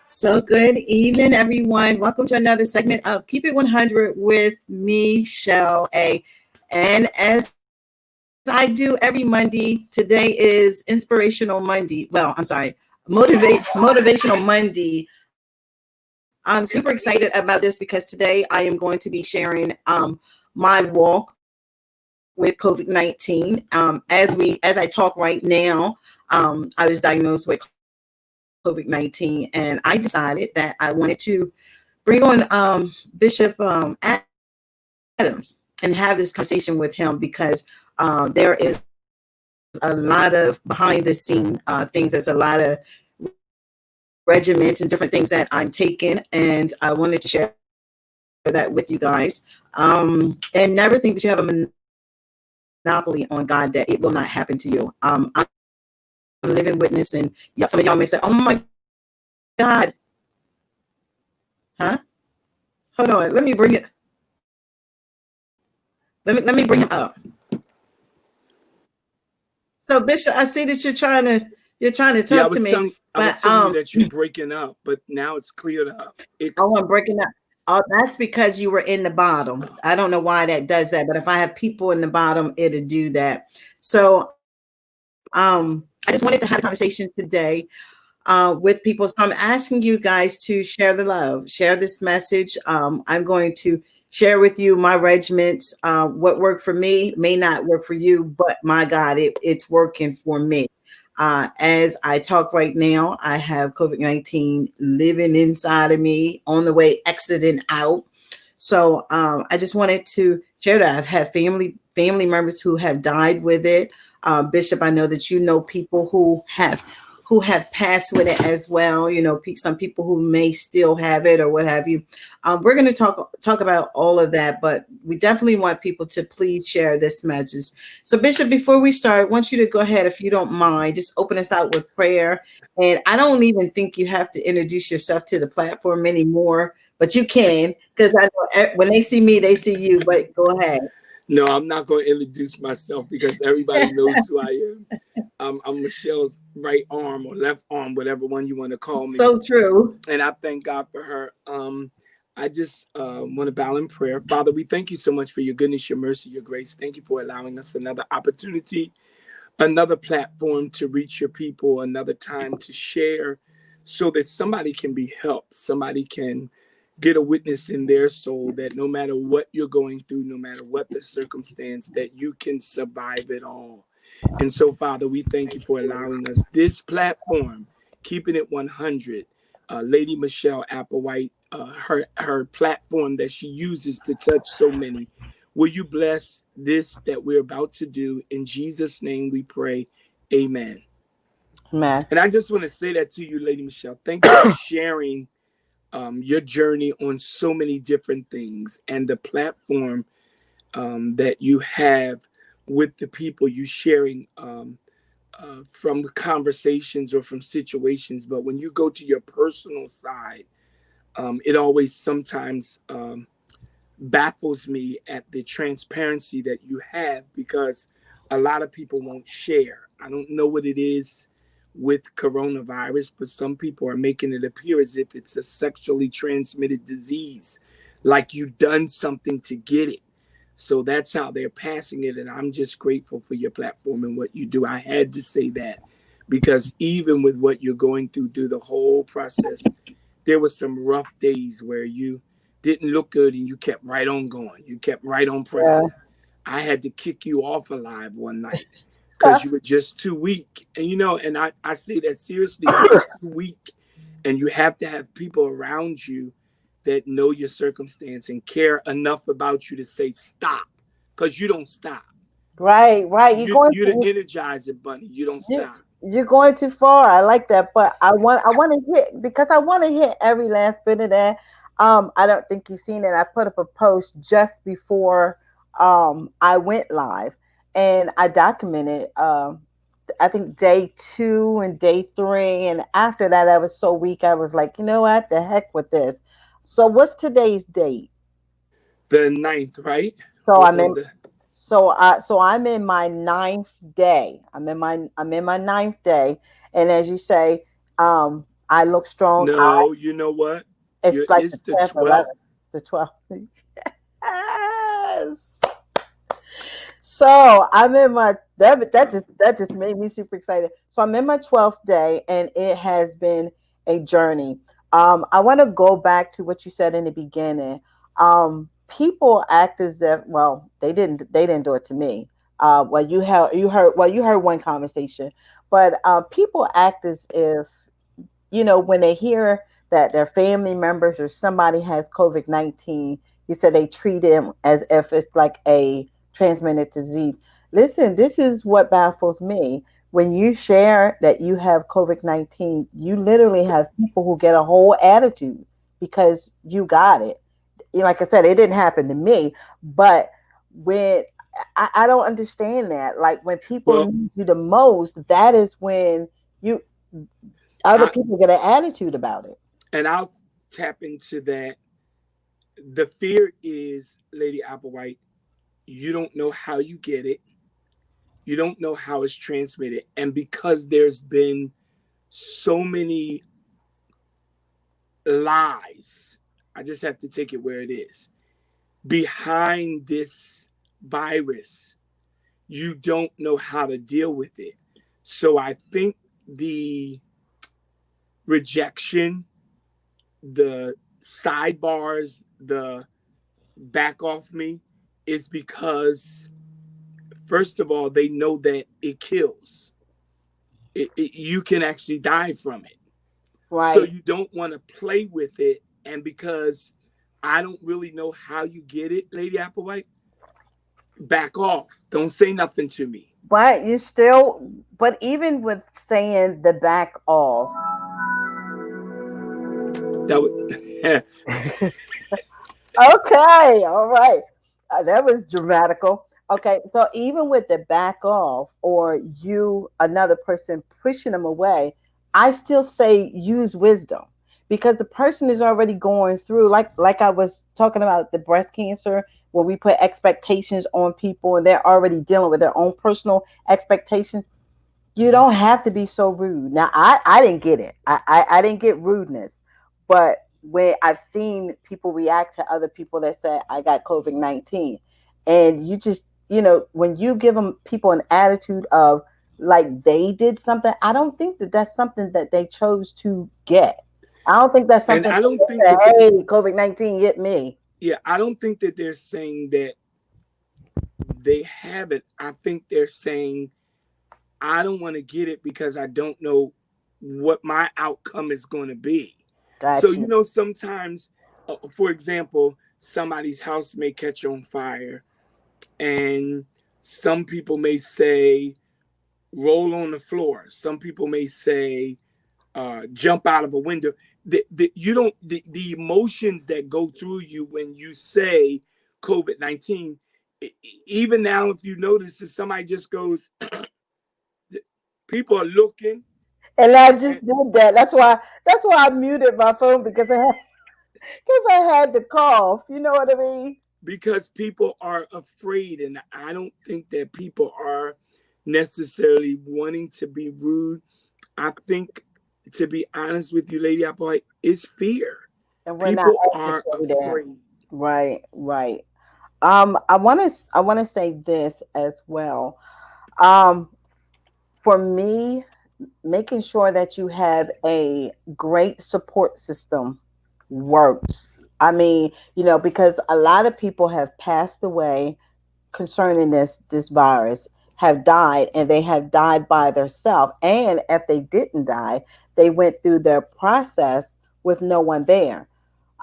So good evening, everyone. Welcome to another segment of Keep It 100 with me, Shell A. And as I do every Monday, today is Inspirational Monday. Well, I'm sorry, Motivational Monday. I'm super excited about this because today I am going to be sharing my walk with COVID-19. As I talk right now, I was diagnosed with COVID-19, and I decided that I wanted to bring on Bishop Adams and have this conversation with him because there is a lot of behind the scene things. There's a lot of regiments and different things that I'm taking, and I wanted to share that with you guys. And never think that you have a monopoly on God, that it will not happen to you. I'm a living witness, and some of y'all may say, "Oh my God, huh? Hold on, let me bring it. Let me bring him up." So Bishop, I see that you're trying to talk to me. I was telling you that you're breaking up, but now it's cleared up. I'm breaking up. Oh, that's because you were in the bottom. I don't know why that does that, but if I have people in the bottom, it'll do that. So I just wanted to have a conversation today with people. So I'm asking you guys to share the love, share this message. I'm going to share with you my regiments. What worked for me may not work for you, but my God, it's working for me. As I talk right now, I have COVID-19 living inside of me, on the way exiting out. So I just wanted to share that. I've had family members who have died with it. Bishop, I know that you know people who have passed with it as well. You know, some people who may still have it or what have you. We're going to talk about all of that, but we definitely want people to please share this message. So Bishop, before we start, I want you to go ahead, if you don't mind, just open us out with prayer. And I don't even think you have to introduce yourself to the platform anymore, but you can, because I know when they see me, they see you, but go ahead. No, I'm not going to introduce myself because everybody knows who I am. I'm Michelle's right arm or left arm, whatever one you want to call me. So true. And I thank God for her. I just want to bow in prayer. Father, we thank you so much for your goodness, your mercy, your grace. Thank you for allowing us another opportunity, another platform to reach your people, another time to share so that somebody can be helped, somebody can get a witness in their soul that no matter what you're going through, no matter what the circumstance, that you can survive it all. And so, Father, we thank you for allowing us this platform, keeping it 100. Lady Michelle Applewhite, her platform that she uses to touch so many. Will you bless this that we're about to do? In Jesus' name we pray. Amen. Man. And I just want to say that to you, Lady Michelle. Thank you for sharing your journey on so many different things and the platform that you have with the people you sharing from conversations or from situations. But when you go to your personal side, it always sometimes baffles me at the transparency that you have because a lot of people won't share. I don't know what it is with coronavirus, but some people are making it appear as if it's a sexually transmitted disease, like you've done something to get it. So that's how they're passing it. And I'm just grateful for your platform and what you do. I had to say that because even with what you're going through the whole process, there was some rough days where you didn't look good and you kept right on going. You kept right on Yeah. pressing. I had to kick you off alive one night because you were just too weak. And and I say that seriously, you were too weak. And you have to have people around you that know your circumstance and care enough about you to say stop. Because you don't stop. Right, right. You're the energizer bunny. You don't You stop. you're going too far. I like that, but I want to hit because I want to hit every last bit of that. I don't think you've seen it. I put up a post just before I went live, and I documented I think day 2 and day 3, and after that I was so weak. I was like, you know what, the heck with this. So what's today's date? The ninth, right? So I'm Or in the so I'm in my ninth day. I'm in my ninth day, and as you say, I look strong. no, you know what? It's like the It's the 10th, 11th, 12th. the 12th. Yes. So I'm in my that just made me super excited. So I'm in my 12th day, and it has been a journey. I want to go back to what you said in the beginning. People act as if, well, they didn't do it to me. Well, you heard one conversation, but people act as if, when they hear that their family members or somebody has COVID-19, you said they treat them as if it's like a transmitted disease. Listen, this is what baffles me. When you share that you have COVID-19, you literally have people who get a whole attitude because you got it. Like I said, it didn't happen to me, but when I don't understand that. Like when people Well, need you the most, that is when you other I people get an attitude about it. and I'll tap into that. The fear is, Lady Applewhite, you don't know how you get it. You don't know how it's transmitted. And because there's been so many lies, I just have to take it where it is. Behind this virus, you don't know how to deal with it. So I think the rejection, the sidebars, the back off me is because, first of all, they know that it kills. You can actually die from it. So Right. you don't want to play with it. And because I don't really know how you get it, Lady Applewhite, back off. Don't say nothing to me. But even with saying the back off, That would okay, all right. That was dramatical. Okay, so even with the back off or another person pushing them away, I still say use wisdom because the person is already going through, like I was talking about the breast cancer, where we put expectations on people and they're already dealing with their own personal expectations. You don't have to be so rude. Now, I didn't get it. I didn't get rudeness, but where I've seen people react to other people that say I got COVID-19, and you just, when you give them people an attitude of like they did something, I don't think that that's something that they chose to get. I don't think that's And something I that don't think they said, that hey, there's, COVID-19 hit me. yeah, I don't think that they're saying that they have it. I think they're saying, I don't want to get it because I don't know what my outcome is going to be. So, Got you. sometimes, for example, somebody's house may catch on fire, and some people may say, roll on the floor. Some people may say, jump out of a window. You don't, the emotions that go through you when you say COVID-19, even now, if you notice, if somebody just goes, people are looking, And I just and did that. That's why I muted my phone because I had to cough. You know what I mean? because people are afraid. And I don't think that people are necessarily wanting to be rude. I think, to be honest with you, Lady Applewhite, it's fear. And we're not People asked to are say that. afraid. Right, right. I want to say this as well. Um, for me, making sure that you have a great support system works. I mean, because a lot of people have passed away concerning this virus, have died, and they have died by themselves. And if they didn't die, they went through their process with no one there.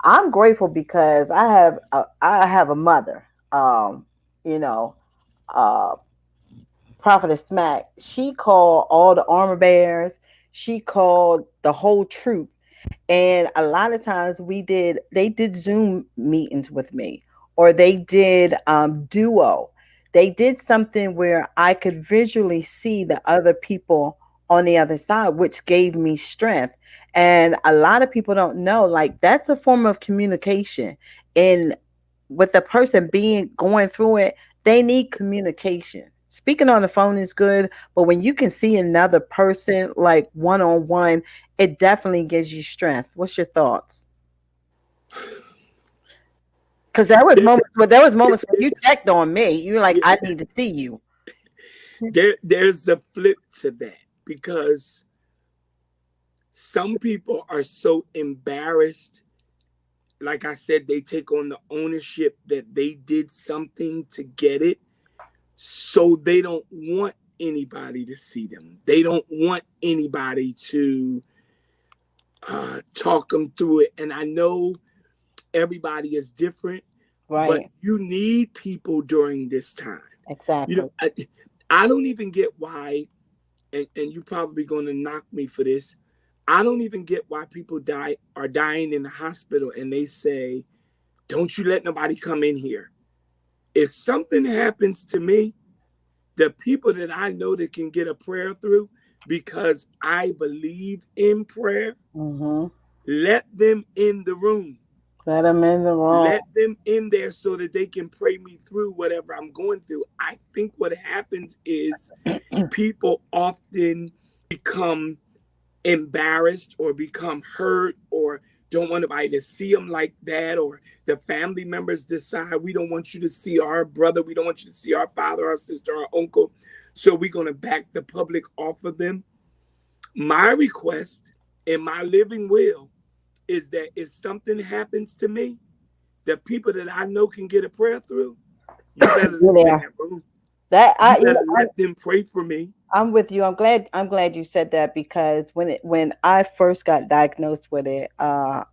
I'm grateful because I have a mother. You know, uh, Prophetess Smack. She called all the armor bearers. She called the whole troop, and a lot of times they did Zoom meetings with me, or they did Duo. They did something where I could visually see the other people on the other side, which gave me strength. And a lot of people don't know, like, that's a form of communication. And with the person being going through it, they need communication. Speaking on the phone is good, but when you can see another person like one on one, it definitely gives you strength. What's your thoughts? Because There, there was moments when there, you checked on me. You're like, yeah, I need to see you. there's a flip to that, because some people are so embarrassed. Like I said, they take on the ownership that they did something to get it. So they don't want anybody to see them. They don't want anybody to talk them through it. And I know everybody is different, but Right. you need people during this time. You know, Exactly. I don't even get why, and you're probably going to knock me for this. I don't even get why people are dying in the hospital, and they say, "Don't you let nobody come in here." If something happens to me, the people that I know that can get a prayer through, because I believe in prayer, Mm-hmm. let them in the room. Let them in the room. Let them in there so that they can pray me through whatever I'm going through. I think what happens is people often become embarrassed or become hurt or don't want anybody to see them like that, or the family members decide, we don't want you to see our brother, we don't want you to see our father, our sister, our uncle, so we're going to back the public off of them. My request in my living will is that if something happens to me, the people that I know can get a prayer through, you better let You're them in there. that room. That You I, you better know, let them pray for me. I'm with you. I'm glad you said that because when I first got diagnosed with it, I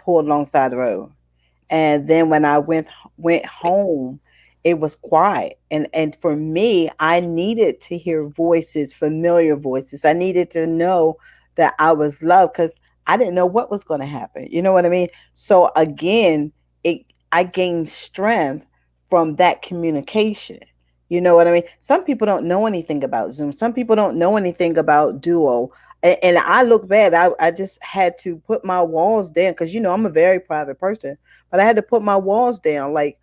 pulled alongside the road. And then when I went home, it was quiet. And for me, I needed to hear voices, familiar voices. I needed to know that I was loved because I didn't know what was going to happen. You know what I mean? So again, it I gained strength from that communication. You know what I mean? Some people don't know anything about Zoom. Some people don't know anything about Duo. And I look bad. I just had to put my walls down because I'm a very private person, but I had to put my walls down. Like,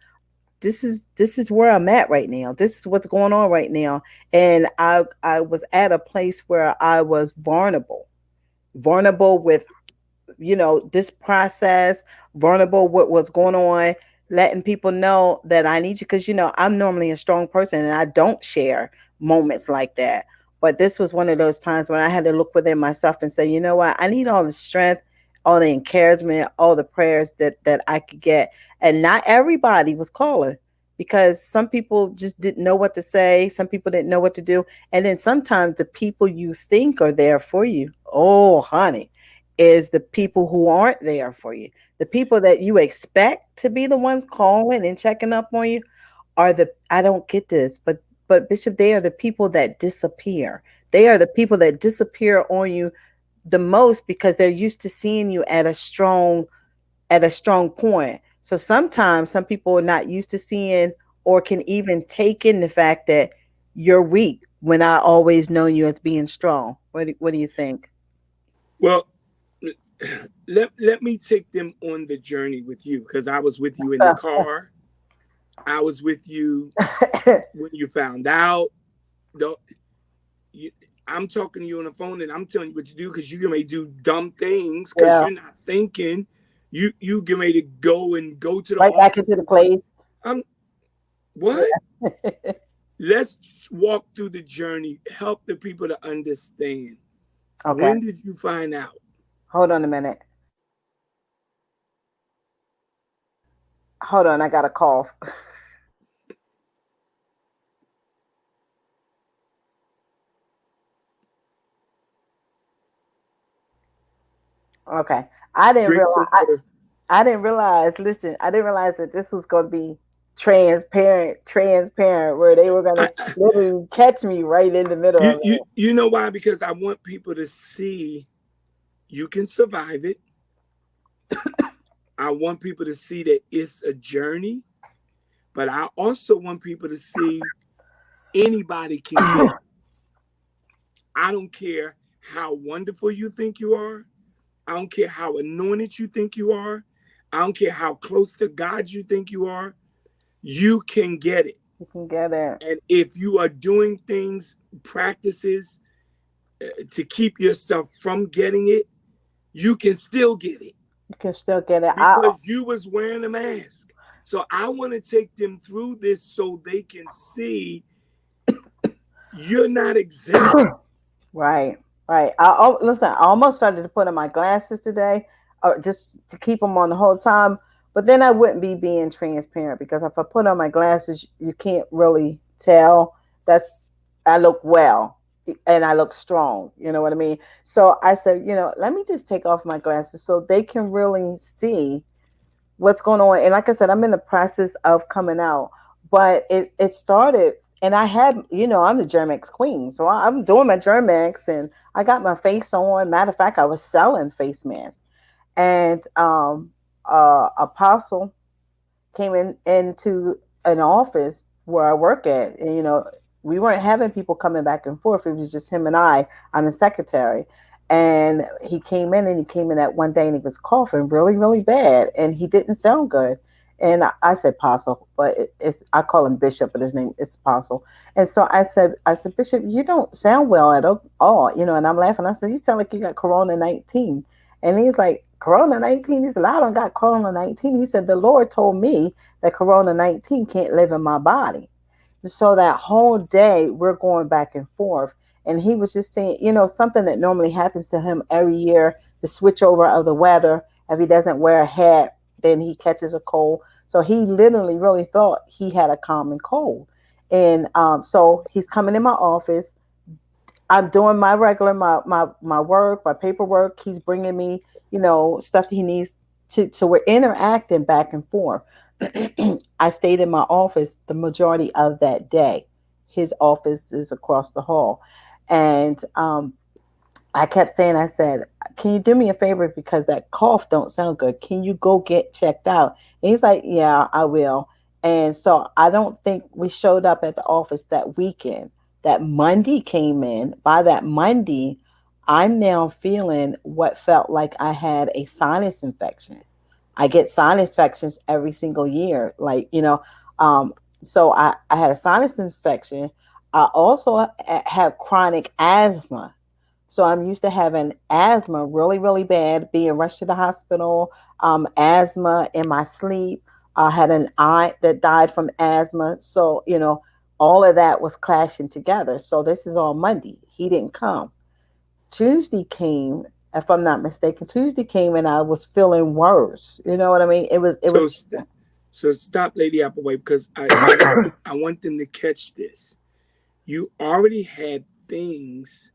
this is where I'm at right now. This is what's going on right now. And I was at a place where I was vulnerable with this process, vulnerable, what was going on, letting people know that I need you. Because, I'm normally a strong person and I don't share moments like that. But this was one of those times when I had to look within myself and say, you know what? I need all the strength, all the encouragement, all the prayers that I could get. And not everybody was calling, because some people just didn't know what to say. Some people didn't know what to do. And then sometimes the people you think are there for you, oh, honey, is the people who aren't there for you. The people that you expect to be the ones calling and checking up on you are the, I don't get this, but Bishop, they are the people that disappear. They are the people that disappear on you the most because they're used to seeing you at a strong point. So sometimes some people are not used to seeing or can even take in the fact that you're weak when I always known you as being strong. What do you think? Well, let me take them on the journey with you, because I was with you in the car. I was with you when you found out. Don't you, I'm talking to you on the phone and I'm telling you what to do, because you may do dumb things because Yeah, you're not thinking. You get ready to go to the right back office into the to work. place. I'm what? Let's walk through the journey. Help the people to understand. Okay, When did you find out? hold on a minute. Hold on, I got a cough. Okay, I didn't Drink realize. some water. I didn't realize. Listen, I didn't realize that this was going to be transparent, where they were going I, to literally catch me right in the middle of you know why? Because I want people to see you can survive it. I want people to see that it's a journey, but I also want people to see anybody can get it. it. I don't care how wonderful you think you are. I don't care how anointed you think you are. I don't care how close to God you think you are. You can get it. You can get it. And if you are doing things, practices to keep yourself from getting it, you can still get it You can still get it. because you was wearing a mask. So I want to take them through this so they can see you're not exempt. Right, right. Listen. I almost started to put on my glasses today, just to keep them on the whole time. But then I wouldn't be being transparent, because if I put on my glasses, you can't really tell. That's I look well and I look strong. You know what I mean? So I said, let me just take off my glasses so they can really see what's going on. And like I said, I'm in the process of coming out, but it started. And I had, I'm the Germex queen. So I'm doing my Germex and I got my face on. Matter of fact, I was selling face masks. And Apostle came into an office where I work at. And, we weren't having people coming back and forth. It was just him and I. I'm the secretary. And he came in that one day and he was coughing really, really bad. And he didn't sound good. And I said Apostle, but I call him Bishop, but his name is Apostle. And so I said, Bishop, you don't sound well at all, and I'm laughing. I said, you sound like you got Corona-19. And he's like, Corona-19? He said, I don't got Corona-19. He said, the Lord told me that Corona-19 can't live in my body. So that whole day, we're going back and forth. And he was just saying, something that normally happens to him every year, the switch over of the weather. If he doesn't wear a hat, then he catches a cold. So he literally really thought he had a common cold. And so he's coming in my office. I'm doing my regular my work, my paperwork. He's bringing me, stuff he needs to. So we're interacting back and forth. I stayed in my office the majority of that day. His office is across the hall, and I kept saying, I said, can you do me a favor, because that cough don't sound good? Can you go get checked out? And he's like, yeah, I will. And so I don't think we showed up at the office that weekend. That Monday came in. By that Monday, I'm now feeling what felt like I had a sinus infection. I get sinus infections every single year. Like, um, so I had a sinus infection. I also have chronic asthma. So I'm used to having asthma really, really bad, being rushed to the hospital, asthma in my sleep. I had an aunt that died from asthma. So, all of that was clashing together. So this is on Monday. He didn't come. Tuesday came, if I'm not mistaken. Tuesday came and I was feeling worse. You know what I mean? It So was so stop, Lady Applewhite, because I want them to catch this. You already had things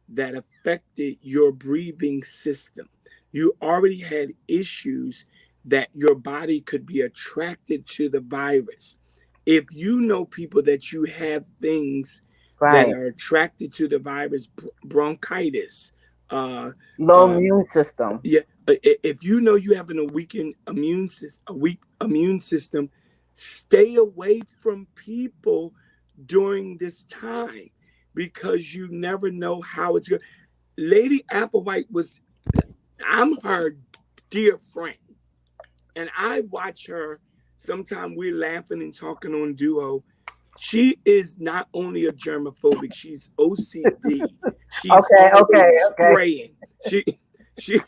that affected your breathing system. You already had issues that your body could be attracted to the virus. If you know people that you have things that right. are attracted to the virus, bronchitis, uh, Low um, immune system. yeah, if you know you having a weak immune system, stay away from people during this time because you never know how it's going. Lady Applewhite I'm her dear friend, and I watch her. Sometimes we're laughing and talking on Duo. She is not only a germophobic, she's OCD. She's Okay, okay, always okay. spraying. She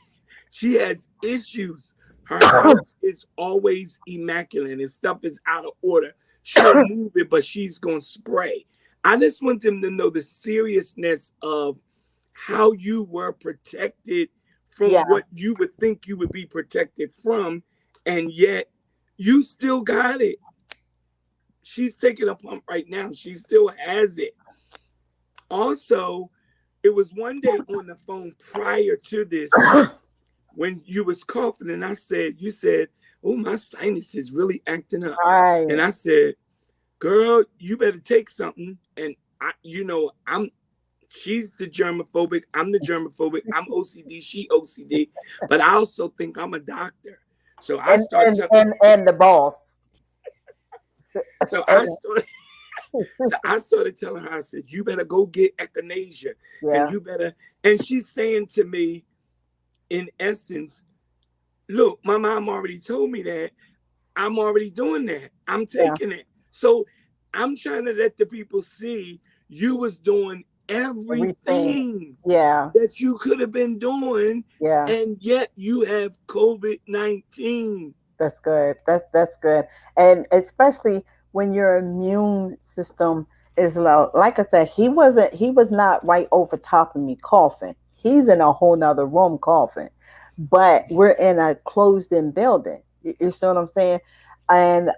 she has issues. Her house is always immaculate. If stuff is out of order, she'll move it, but she's gonna spray. I just want them to know the seriousness of how you were protected Yeah, from what you would think you would be protected from, and yet you still got it. She's taking a pump right now. She still has it. Also, it was one day on the phone prior to this when you was coughing, and you said, "Oh, my sinus is really acting up," and right. I said, "Girl, you better take something." And I'm she's the germophobic. I'm the germophobic. I'm OCD. She OCD. But I also think I'm a doctor. So I And start and telling. and and the boss. So I And, started. So I started telling her. I said, "You better go get echinacea, and yeah, you better." And she's saying to me, in essence, "Look, my mom already told me that. I'm already doing that. I'm yeah, taking it." So I'm trying to let the people see you was doing everything. everything Yeah, that you could have been doing, yeah. and yet you have COVID-19. That's good. That's good. And especially when your immune system is low. Like I said, he was not right over top of me coughing. He's in a whole nother room coughing. But we're in a closed in building. You see what I'm saying? And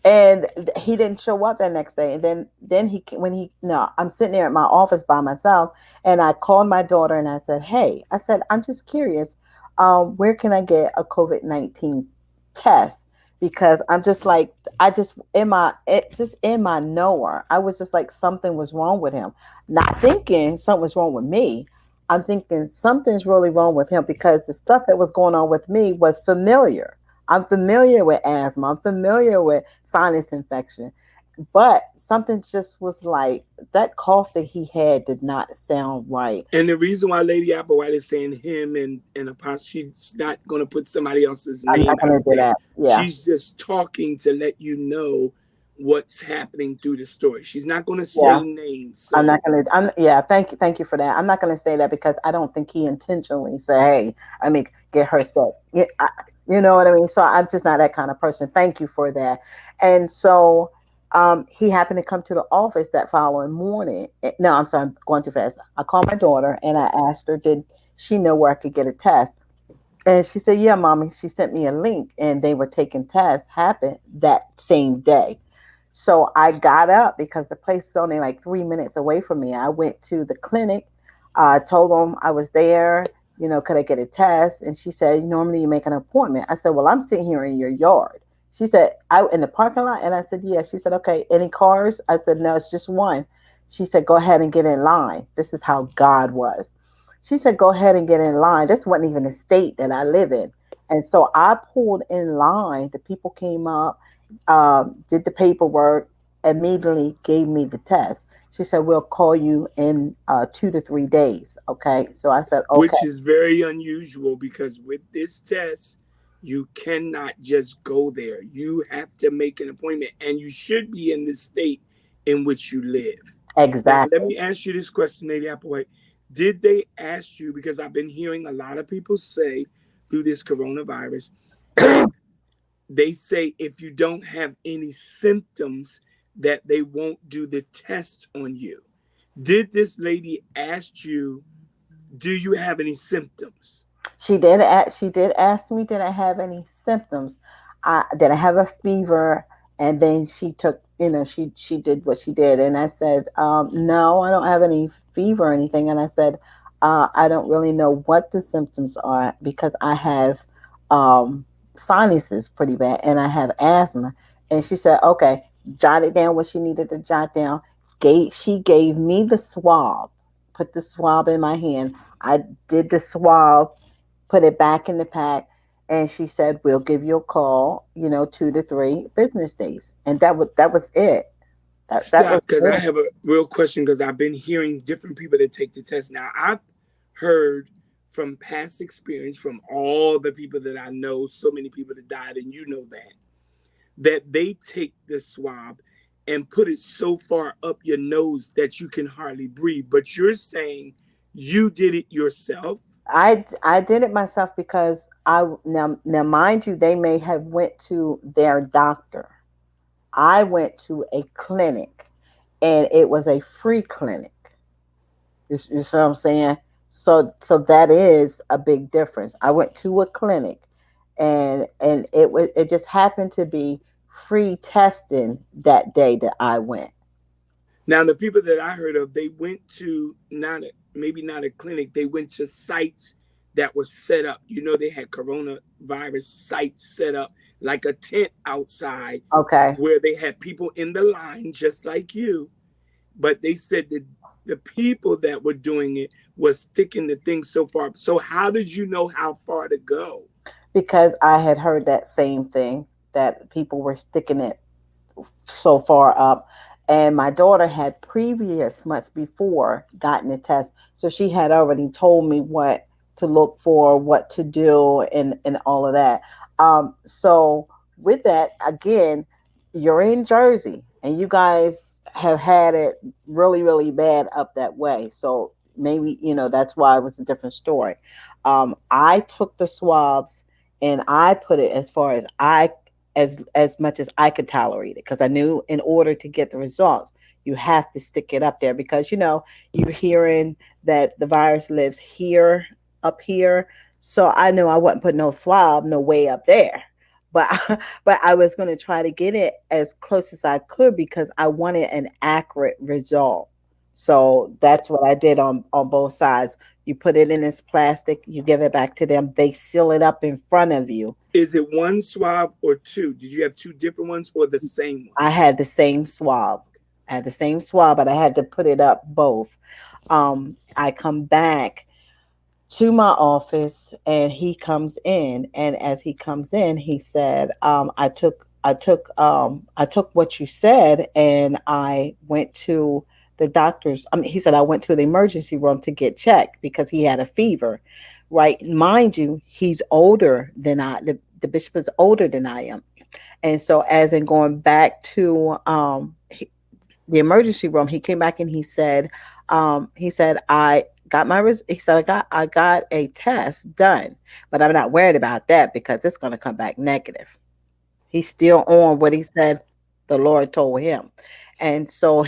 and he didn't show up that next day. And then he when he no I'm sitting there at my office by myself, and I called my daughter and I said, hey, I said, I'm just curious, where can I get a COVID-19 test? Because I'm just like, I just in my it just in my knower, I was just like, something was wrong with him. Not thinking something was wrong with me, I'm thinking something's really wrong with him, because the stuff that was going on with me was familiar. I'm familiar with asthma. I'm familiar with sinus infection. But something just was like, that cough that he had did not sound right. And the reason why Lady Applewhite is saying him and Apostle, she's not going to put somebody else's I'm name not going out to do there. that. Yeah. She's just talking to let you know what's happening through the story. She's not going to say Yeah. names. I'm not So, gonna. Yeah, thank you for that. I'm not gonna say that because I don't think he intentionally say, "Hey, I mean, get her sick." Yeah, you know what I mean. So I'm just not that kind of person. Thank you for that. And so, he happened to come to the office that following morning. No, I'm sorry, I'm going too fast. I called my daughter and I asked her, did she know where I could get a test? And she said, "Yeah, mommy." She sent me a link, and they were taking tests. Happened that same day. So I got up because the place is only like 3 minutes away from me. I went to the clinic, told them I was there. Could I get a test? And she said, normally you make an appointment. I said, well, I'm sitting here in your yard. She said, out in the parking lot. And I said, yeah. She said, okay, any cars? I said, no, it's just one. She said, go ahead and get in line. This is how God was. She said, go ahead and get in line. This wasn't even the state that I live in. And so I pulled in line. The people came up, did the paperwork, immediately gave me the test. She said, we'll call you in 2 to 3 days. Okay. So I said, okay. which is very unusual because with this test, you cannot just go there. You have to make an appointment, and you should be in the state in which you live. Now, let Exactly. me ask you this question, Lady Applewhite. Did they ask you, because I've been hearing a lot of people say through this coronavirus that they say if you don't have any symptoms, that they won't do the test on you. Did this lady ask you, do you have any symptoms? She did ask me, did I have any symptoms? Did I have a fever? And then she took, she did what she did, and I said, no, I don't have any fever or anything. And I said, I don't really know what the symptoms are because I have um, sinuses pretty bad, and I have asthma. And she said, okay, jot it down what she needed to jot down. She gave me the swab, put the swab in my hand. I did the swab, put it back in the pack, and she said we'll give you a call, 2 to 3 business days, and that was it. That was Stop, because I it. have a real question, because I've been hearing different people that take the test. Now, I've heard from past experience from all the people that I know, so many people that died, and you know that they take the swab and put it so far up your nose that you can hardly breathe. But you're saying you did it yourself. I did it myself because I now mind you, they may have went to their doctor. I went to a clinic, and it was a free clinic. You see what I'm saying? So that is a big difference. I went to a clinic, and it just happened to be free testing that day that I went. Now, the people that I heard of, they went to not a, maybe not a clinic, they went to sites that were set up. You know, they had coronavirus sites set up like a tent outside Okay. where they had people in the line just like you. But they said that the people that were doing it was sticking the thing so far. So, how did you know how far to go? Because I had heard that same thing, that people were sticking it so far up. And my daughter had previous months before gotten the test. So she had already told me what to look for, what to do, and all of that. So with that, again, you're in Jersey and you guys have had it really, really bad up that way. So maybe, that's why it was a different story. I took the swabs and I put it as far as much as I could tolerate it, because I knew in order to get the results, you have to stick it up there, because you're hearing that the virus lives here, up here. So I knew I wasn't putting no swab no way up there. But but I was going to try to get it as close as I could because I wanted an accurate result. So that's what I did on both sides. You put it in this plastic, you give it back to them, they seal it up in front of you. Is it one swab or two? Did you have two different ones or the same one? I had the same swab. I had the same swab, but I had to put it up both. I come back to my office and he comes in, and as he comes in, he said, I took what you said and I went to the doctor's. I mean, he said I went to the emergency room to get checked because he had a fever. Right. Mind you, he's older than the bishop is older than I am. And so, as in going back to the emergency room, he came back and he said, I got a test done, but I'm not worried about that because it's going to come back negative. He's still on what he said the Lord told him. And so,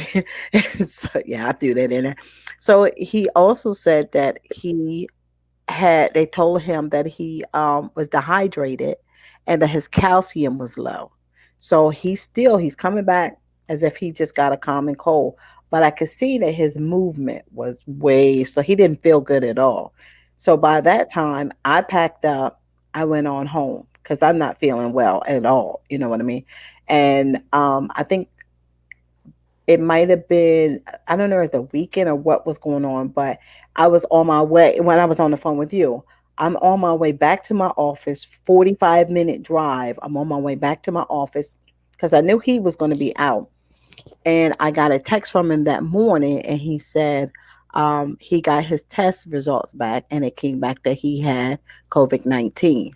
so yeah, I threw that in there. So he also said that they told him that he was dehydrated and that his calcium was low. So he's coming back as if he just got a common cold. But I could see that his movement was so he didn't feel good at all. So by that time, I packed up, I went on home because I'm not feeling well at all. You know what I mean? And I think it might have been, I don't know if the weekend or what was going on, but I was on my way when I was on the phone with you. I'm on my way back to my office, 45-minute drive. I'm on my way back to my office because I knew he was going to be out. And I got a text from him that morning, and he said he got his test results back, and it came back that he had COVID-19.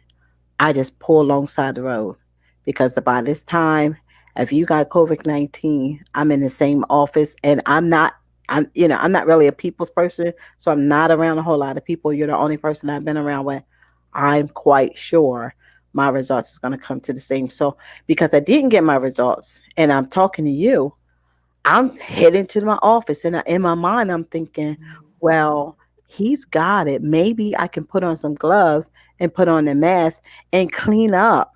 I just pull alongside the road because by this time, if you got COVID-19, I'm in the same office and I'm not I'm not really a people's person, so I'm not around a whole lot of people. You're the only person I've been around with. I'm quite sure my results is going to come to the same. So because I didn't get my results and I'm talking to you, I'm heading to my office, and in my mind, I'm thinking, well, he's got it. Maybe I can put on some gloves and put on the mask and clean up,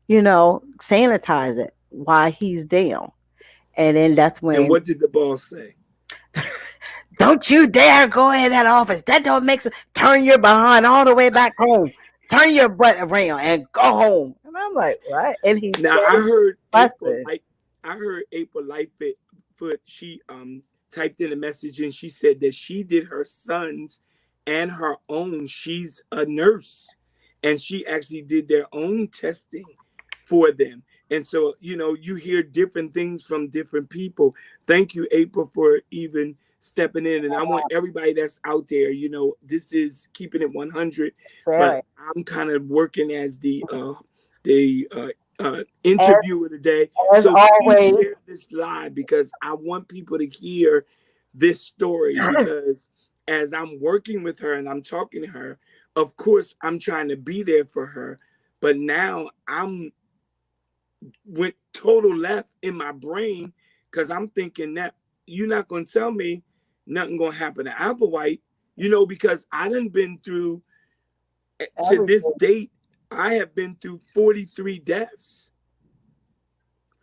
sanitize it while he's down. And then that's And when, what did the boss say? don't you dare go in that office. That don't make sense. Turn your behind all the way back home. Turn your butt around and go home. And I'm like, what? And he's Now I still heard fussing. April Lightfoot she typed in a message and she said that she did her son's and her own. She's a nurse and she actually did their own testing for them. And so, you hear different things from different people. Thank you, April, for even stepping in. And I want everybody that's out there, this is keeping it 100, but Very. I'm kind of working as the As, interviewer today. as So please always, share this live because I want people to hear this story. Because as I'm working with her and I'm talking to her, of course, I'm trying to be there for her. But now I'm went total left in my brain because I'm thinking that you're not going to tell me nothing going to happen to Applewhite, because I done been through to this everything. date, I have been through 43 deaths.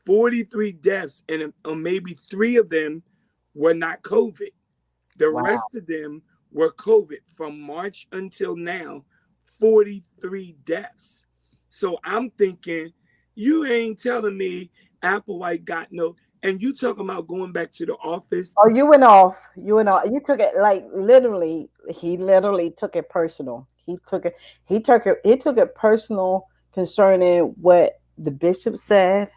43 deaths, and maybe 3 of them were not COVID. The Wow. rest of them were COVID from March until now. 43 deaths. So I'm thinking, you ain't telling me Applewhite got no. And you talking about going back to the office? Oh, you went off. You went off. You took it like literally. He literally took it personal. He took it. He took it. He took it personal concerning what the bishop said,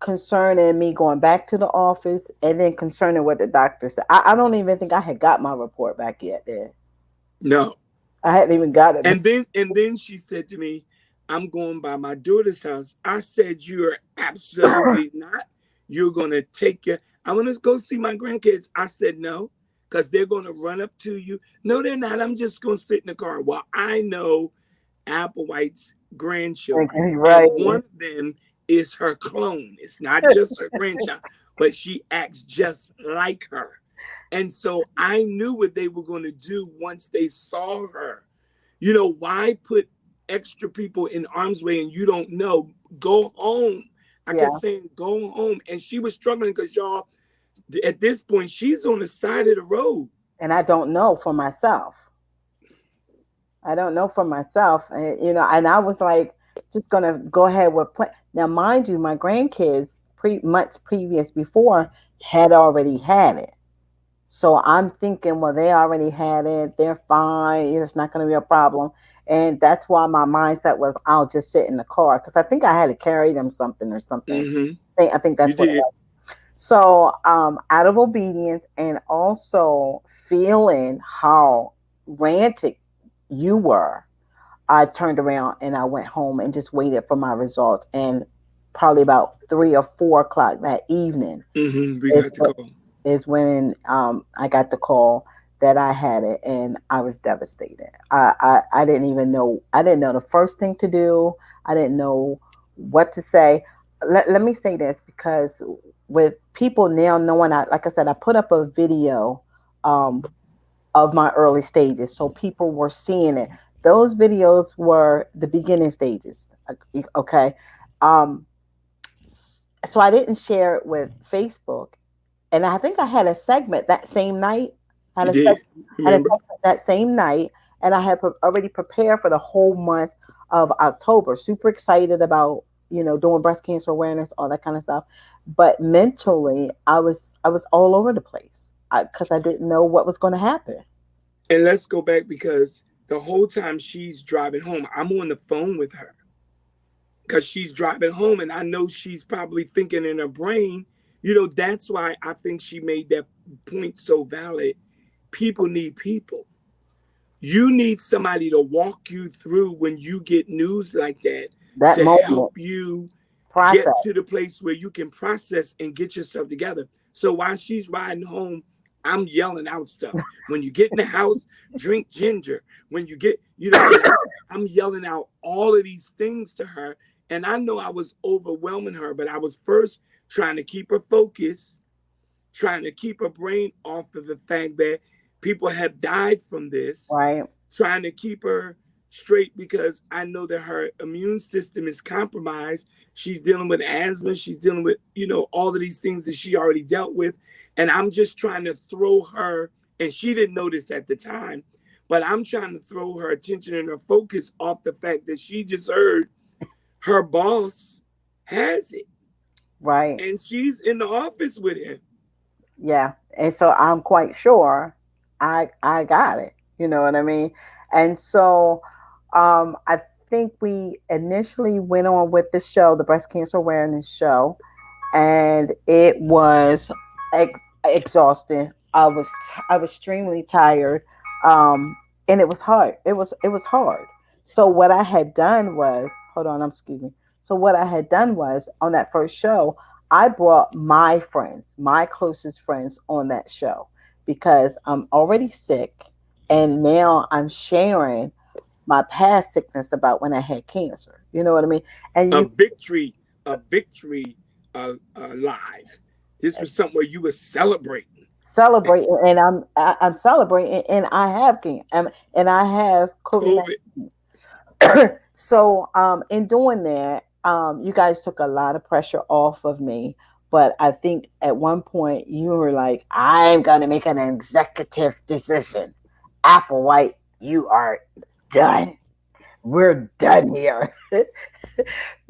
concerning me going back to the office, and then concerning what the doctor said. I don't even think I had got my report back yet. Then No. I hadn't even got it. And then she said to me, I'm going by my daughter's house. I said, you're absolutely not. You're gonna take your I want to go see my grandkids. I said no, because they're gonna run up to you. No, they're not. I'm just gonna sit in the car. Well, I know Applewhite's grandchildren, and Right. one of them is her clone. It's not just her grandchild, but she acts just like her. And so I knew what they were going to do once they saw her. Why put extra people in arm's way and you don't know? Go home. I kept Yeah. saying, go home. And she was struggling because, y'all, at this point, she's on the side of the road. And I don't know for myself. I don't know for myself. And I was like, just gonna go ahead with play. Now, mind you, my grandkids months previous before had already had it. So I'm thinking, well, they already had it. They're fine. It's not going to be a problem. And that's why my mindset was, I'll just sit in the car because I think I had to carry them something or something. Mm-hmm. I think You that's what it did. was. So, out of obedience and also feeling how rantic you were, I turned around and I went home and just waited for my results. And probably about 3 or 4 o'clock that evening Mm-hmm. We is got the call. when I got the call that I had it, and I was devastated. I didn't even know. I didn't know the first thing to do. I didn't know what to say. Let me say this because with people now knowing, like I said, I put up a video um, of my early stages, so people were seeing it. Those videos were the beginning stages. Okay. Um, so I didn't share it with Facebook, and I think I had a segment that same night. Had You a seg- did. had a Remember? segment that same night, and I had already prepared for the whole month of October. Super excited about doing breast cancer awareness, all that kind of stuff. But mentally, I was all over the place because I didn't know what was going to happen. And let's go back because the whole time she's driving home, I'm on the phone with her because she's driving home, and I know she's probably thinking in her brain, that's why I think she made that point so valid. People need people. You need somebody to walk you through when you get news like that That to help moment you process. get to the place where you can process and get yourself together. So while she's riding home, I'm yelling out stuff. When you get in the house, drink ginger. When you get, and I'm yelling out all of these things to her. And I know I was overwhelming her, but I was first trying to keep her focused, trying to keep her brain off of the fact that people have died from this, Right. trying to keep her straight because I know that her immune system is compromised. She's dealing with asthma. She's dealing with, all of these things that she already dealt with. And I'm just trying to throw her, and she didn't notice at the time, but I'm trying to throw her attention and her focus off the fact that she just heard her boss has it. Right. And she's in the office with him. Yeah. And so I'm quite sure I got it. You know what I mean? And so I think we initially went on with the show, the breast cancer awareness show, and it was exhausting. I was extremely tired, and it was hard. It was hard. So what I had done was, hold on, excuse me. So what I had done was on that first show, I brought my friends, my closest friends, on that show because I'm already sick, and now I'm sharing my past sickness about when I had cancer. You know what I mean? And A you victory, a victory live. This was something where you were celebrating. celebrating, and I'm celebrating, and I have and I have COVID. COVID. So in doing that, you guys took a lot of pressure off of me. But I think at one point you were like, "I'm going to make an executive decision. Applewhite, you are done. We're done here."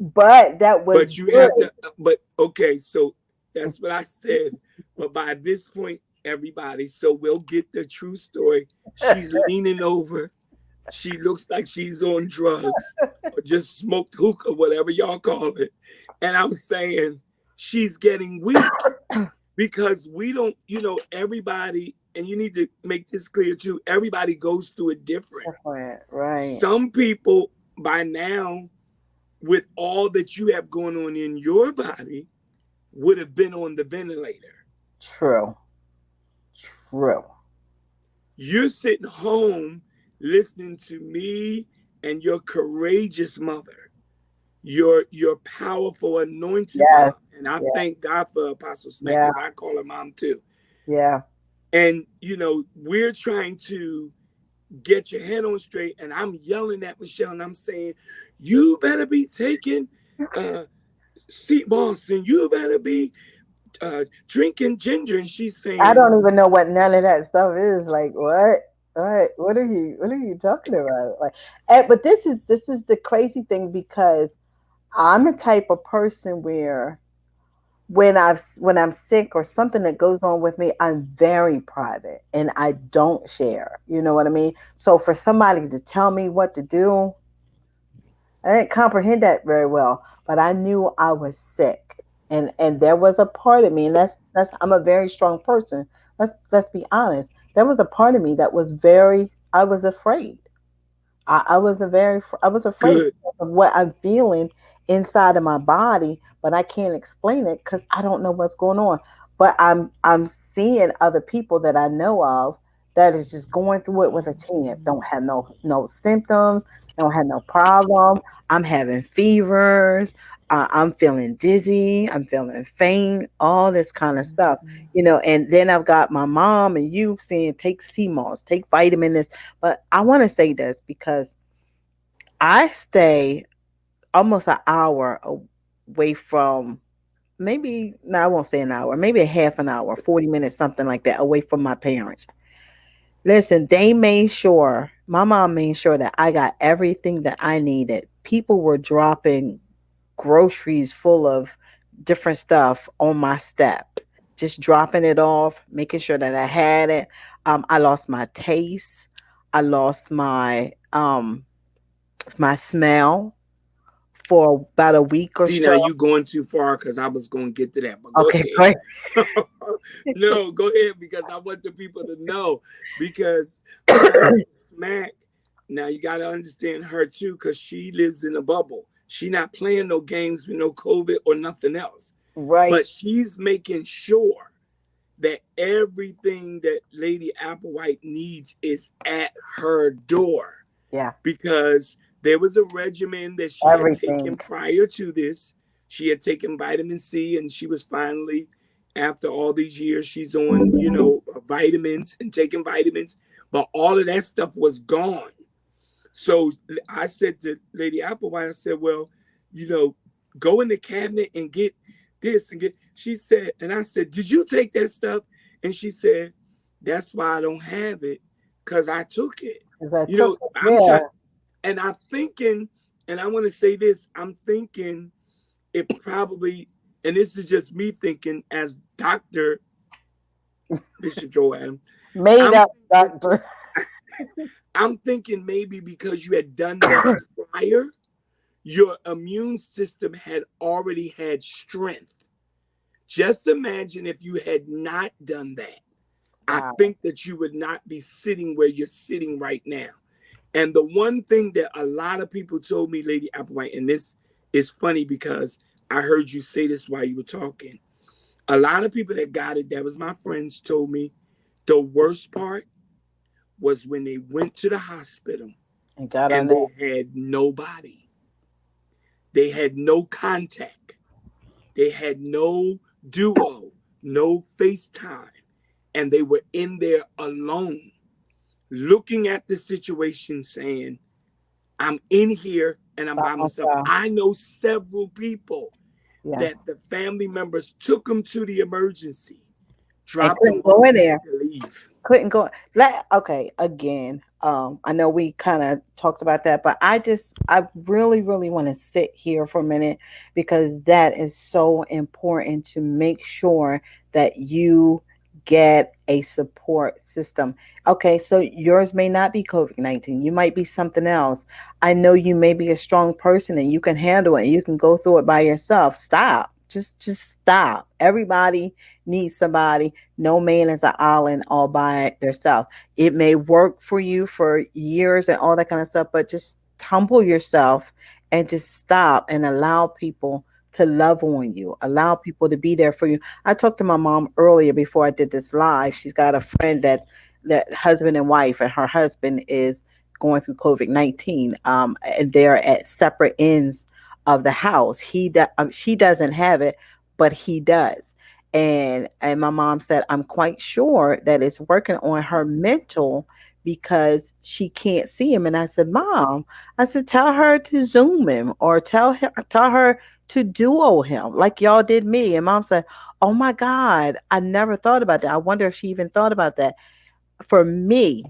But that was But you good. have to, but okay, so that's what I said. But by this point, everybody, so we'll get the true story. She's leaning over. She looks like she's on drugs or just smoked hookah, whatever y'all call it. And I'm saying she's getting weak because we don't, everybody, and you need to make this clear too, everybody goes through it different. Different, right? Some people by now, with all that you have going on in your body, would have been on the ventilator. True. True. You're sitting home listening to me and your courageous mother, your powerful anointed Yes. mom. And I Yeah. thank God for Apostle Smack Yeah. because I call her mom too. Yeah. And we're trying to get your head on straight. And I'm yelling at Michelle and I'm saying, you better be taking sea moss and you better be drinking ginger. And she's I saying, don't even know what none of that stuff is. Like what? What are you talking about? Like, but this is the crazy thing because I'm the type of person where when I'm sick or something that goes on with me, I'm very private and I don't share. You know what I mean? So for somebody to tell me what to do, I didn't comprehend that very well, but I knew I was sick, and there was a part of me, and that's I'm a very strong person. Let's be honest. There was a part of me that was very. I was afraid. I was afraid good, of what I'm feeling inside of my body, but I can't explain it because I don't know what's going on. But I'm seeing other people that I know of that is just going through it with a champ. Don't have no symptoms, don't have no problem. I'm having fevers. I'm feeling dizzy. I'm feeling faint. All this kind of stuff, And then I've got my mom and you saying take CMOS, take vitamin this. But I want to say this because I stay almost an hour away from maybe, no, I won't say an hour, maybe a half an hour, 40 minutes, something like that, away from my parents. Listen, they made sure, my mom made sure that I got everything that I needed. People were dropping groceries full of different stuff on my step, just dropping it off, making sure that I had it. I lost my taste. I lost my smell for about a week or see, now so. you going too far because I was going to get to that, but go Okay, great. ahead. No, go ahead because I want the people to know because Apostle Smack, now you got to understand her too because she lives in a bubble. She not playing no games with no COVID or nothing else, Right. but she's making sure that everything that Lady Applewhite needs is at her door, Yeah. because there was a regimen that she had taken Everything. prior to this. She had taken vitamin C, and she was finally, after all these years, she's on, vitamins and taking vitamins, but all of that stuff was gone. So I said to Lady Applewhite, I said, well, you know, go in the cabinet and get this and get. She said, and I said, did you take that stuff? And she said, that's why I don't have it, because I took it. Because I You took know, it. I'm Yeah. trying, and I'm thinking, and I want to say this, I'm thinking it probably, and this is just me thinking as Dr. Bishop Joe Adam, Made I'm up, thinking, doctor. I'm thinking maybe because you had done that prior, your immune system had already had strength. Just imagine if you had not done that. I Wow. think that you would not be sitting where you're sitting right now. And the one thing that a lot of people told me, Lady Applewhite, and this is funny because I heard you say this while you were talking. A lot of people that got it, that was my friends, told me the worst part was when they went to the hospital And got on and that. they had nobody. They had no contact. They had no duo, no FaceTime. And they were in there alone, looking at the situation, saying, I'm in here and I'm By by myself. myself. I know several people Yeah. that the family members took them to the emergency, And dropped them couldn't go off, in and there. had to leave. Couldn't go. Okay, again, I know we kind of talked about that, but I really, really want to sit here for a minute because that is so important to make sure that you get a support system. Okay, so yours may not be COVID-19. You might be something else. I know you may be a strong person and you can handle it. You can go through it by yourself. Stop. Just stop. Everybody needs somebody. No man is an island all by themselves. It may work for you for years and all that kind of stuff, but just humble yourself and just stop and allow people to love on you, allow people to be there for you. I talked to my mom earlier before I did this live. She's got a friend that husband and wife, and her husband is going through COVID-19. And they're at separate ends of the house. She doesn't have it, but he does. And my mom said, I'm quite sure that it's working on her mental because she can't see him. And I said, Mom, I said, tell her to Zoom him or tell her to duo him like y'all did me. And Mom said, oh my God, I never thought about that. I wonder if she even thought about that. For me,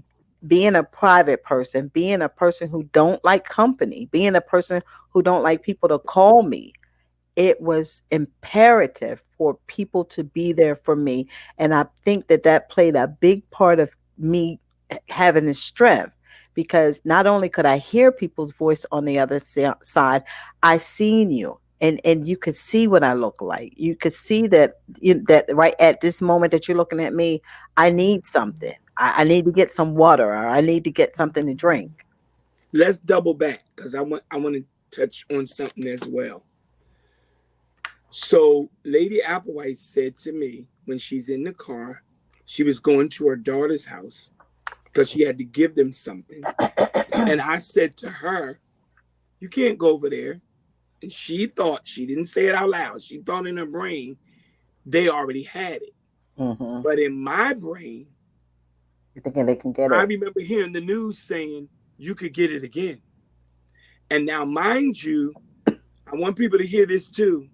being a private person, being a person who don't like company, being a person who don't like people to call me, it was imperative for people to be there for me. And I think that that played a big part of me having the strength because not only could I hear people's voice on the other side, I seen you. And you could see what I look like. You could see that that right at this moment that you're looking at me, I need something. I need to get some water or I need to get something to drink. Let's double back because I want to touch on something as well. So Lady Applewhite said to me when she's in the car, she was going to her daughter's house because she had to give them something. And I said to her, you can't go over there. And she thought, she didn't say it out loud. She thought in her brain, they already had it. Mm-hmm. But in my brain, You thinking they can get I it? remember hearing the news saying you could get it again. And now, mind you, I want people to hear this too.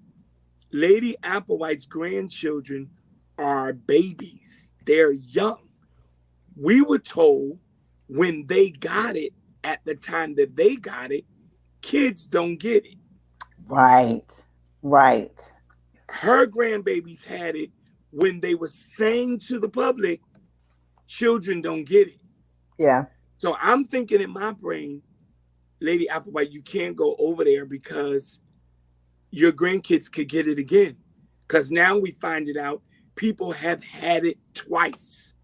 Lady Applewhite's grandchildren are babies. They're young. We were told when they got it, at the time that they got it, kids don't get it. Right. Right. Her grandbabies had it when they were saying to the public, children don't get it. Yeah. So I'm thinking in my brain, Lady Applewhite, you can't go over there because your grandkids could get it again. Because now we find it out people have had it twice.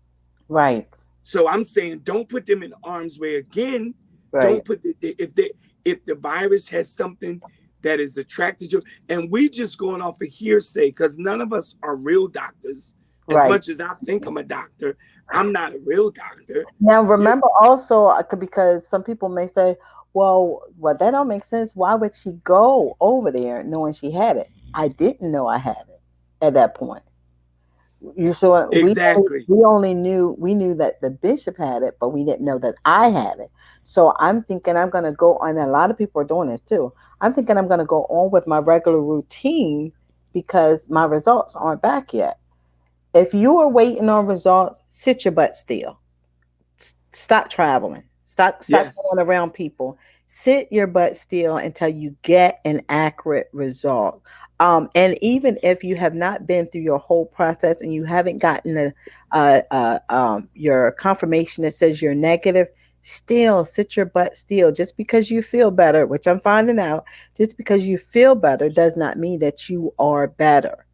Right. So I'm saying don't put them in arm's way again. Right. Don't put if the virus has something that is attracted to, and we just going off of hearsay because none of us are real doctors. As Right. much as I think I'm a doctor, I'm not a real doctor. Now, You remember also, because some people may say, well, that don't make sense. Why would she go over there knowing she had it? I didn't know I had it at that point. You saw exactly. we knew that the bishop had it, but we didn't know that I had it. So I'm thinking I'm going to go on. And a lot of people are doing this too. I'm thinking I'm going to go on with my regular routine because my results aren't back yet. If you are waiting on results, sit your butt still. Stop traveling. Stop Yes, going around people. Sit your butt still until you get an accurate result. And even if you have not been through your whole process and you haven't gotten your confirmation that says you're negative, still sit your butt still. Just because you feel better, which I'm finding out, just because you feel better does not mean that you are better.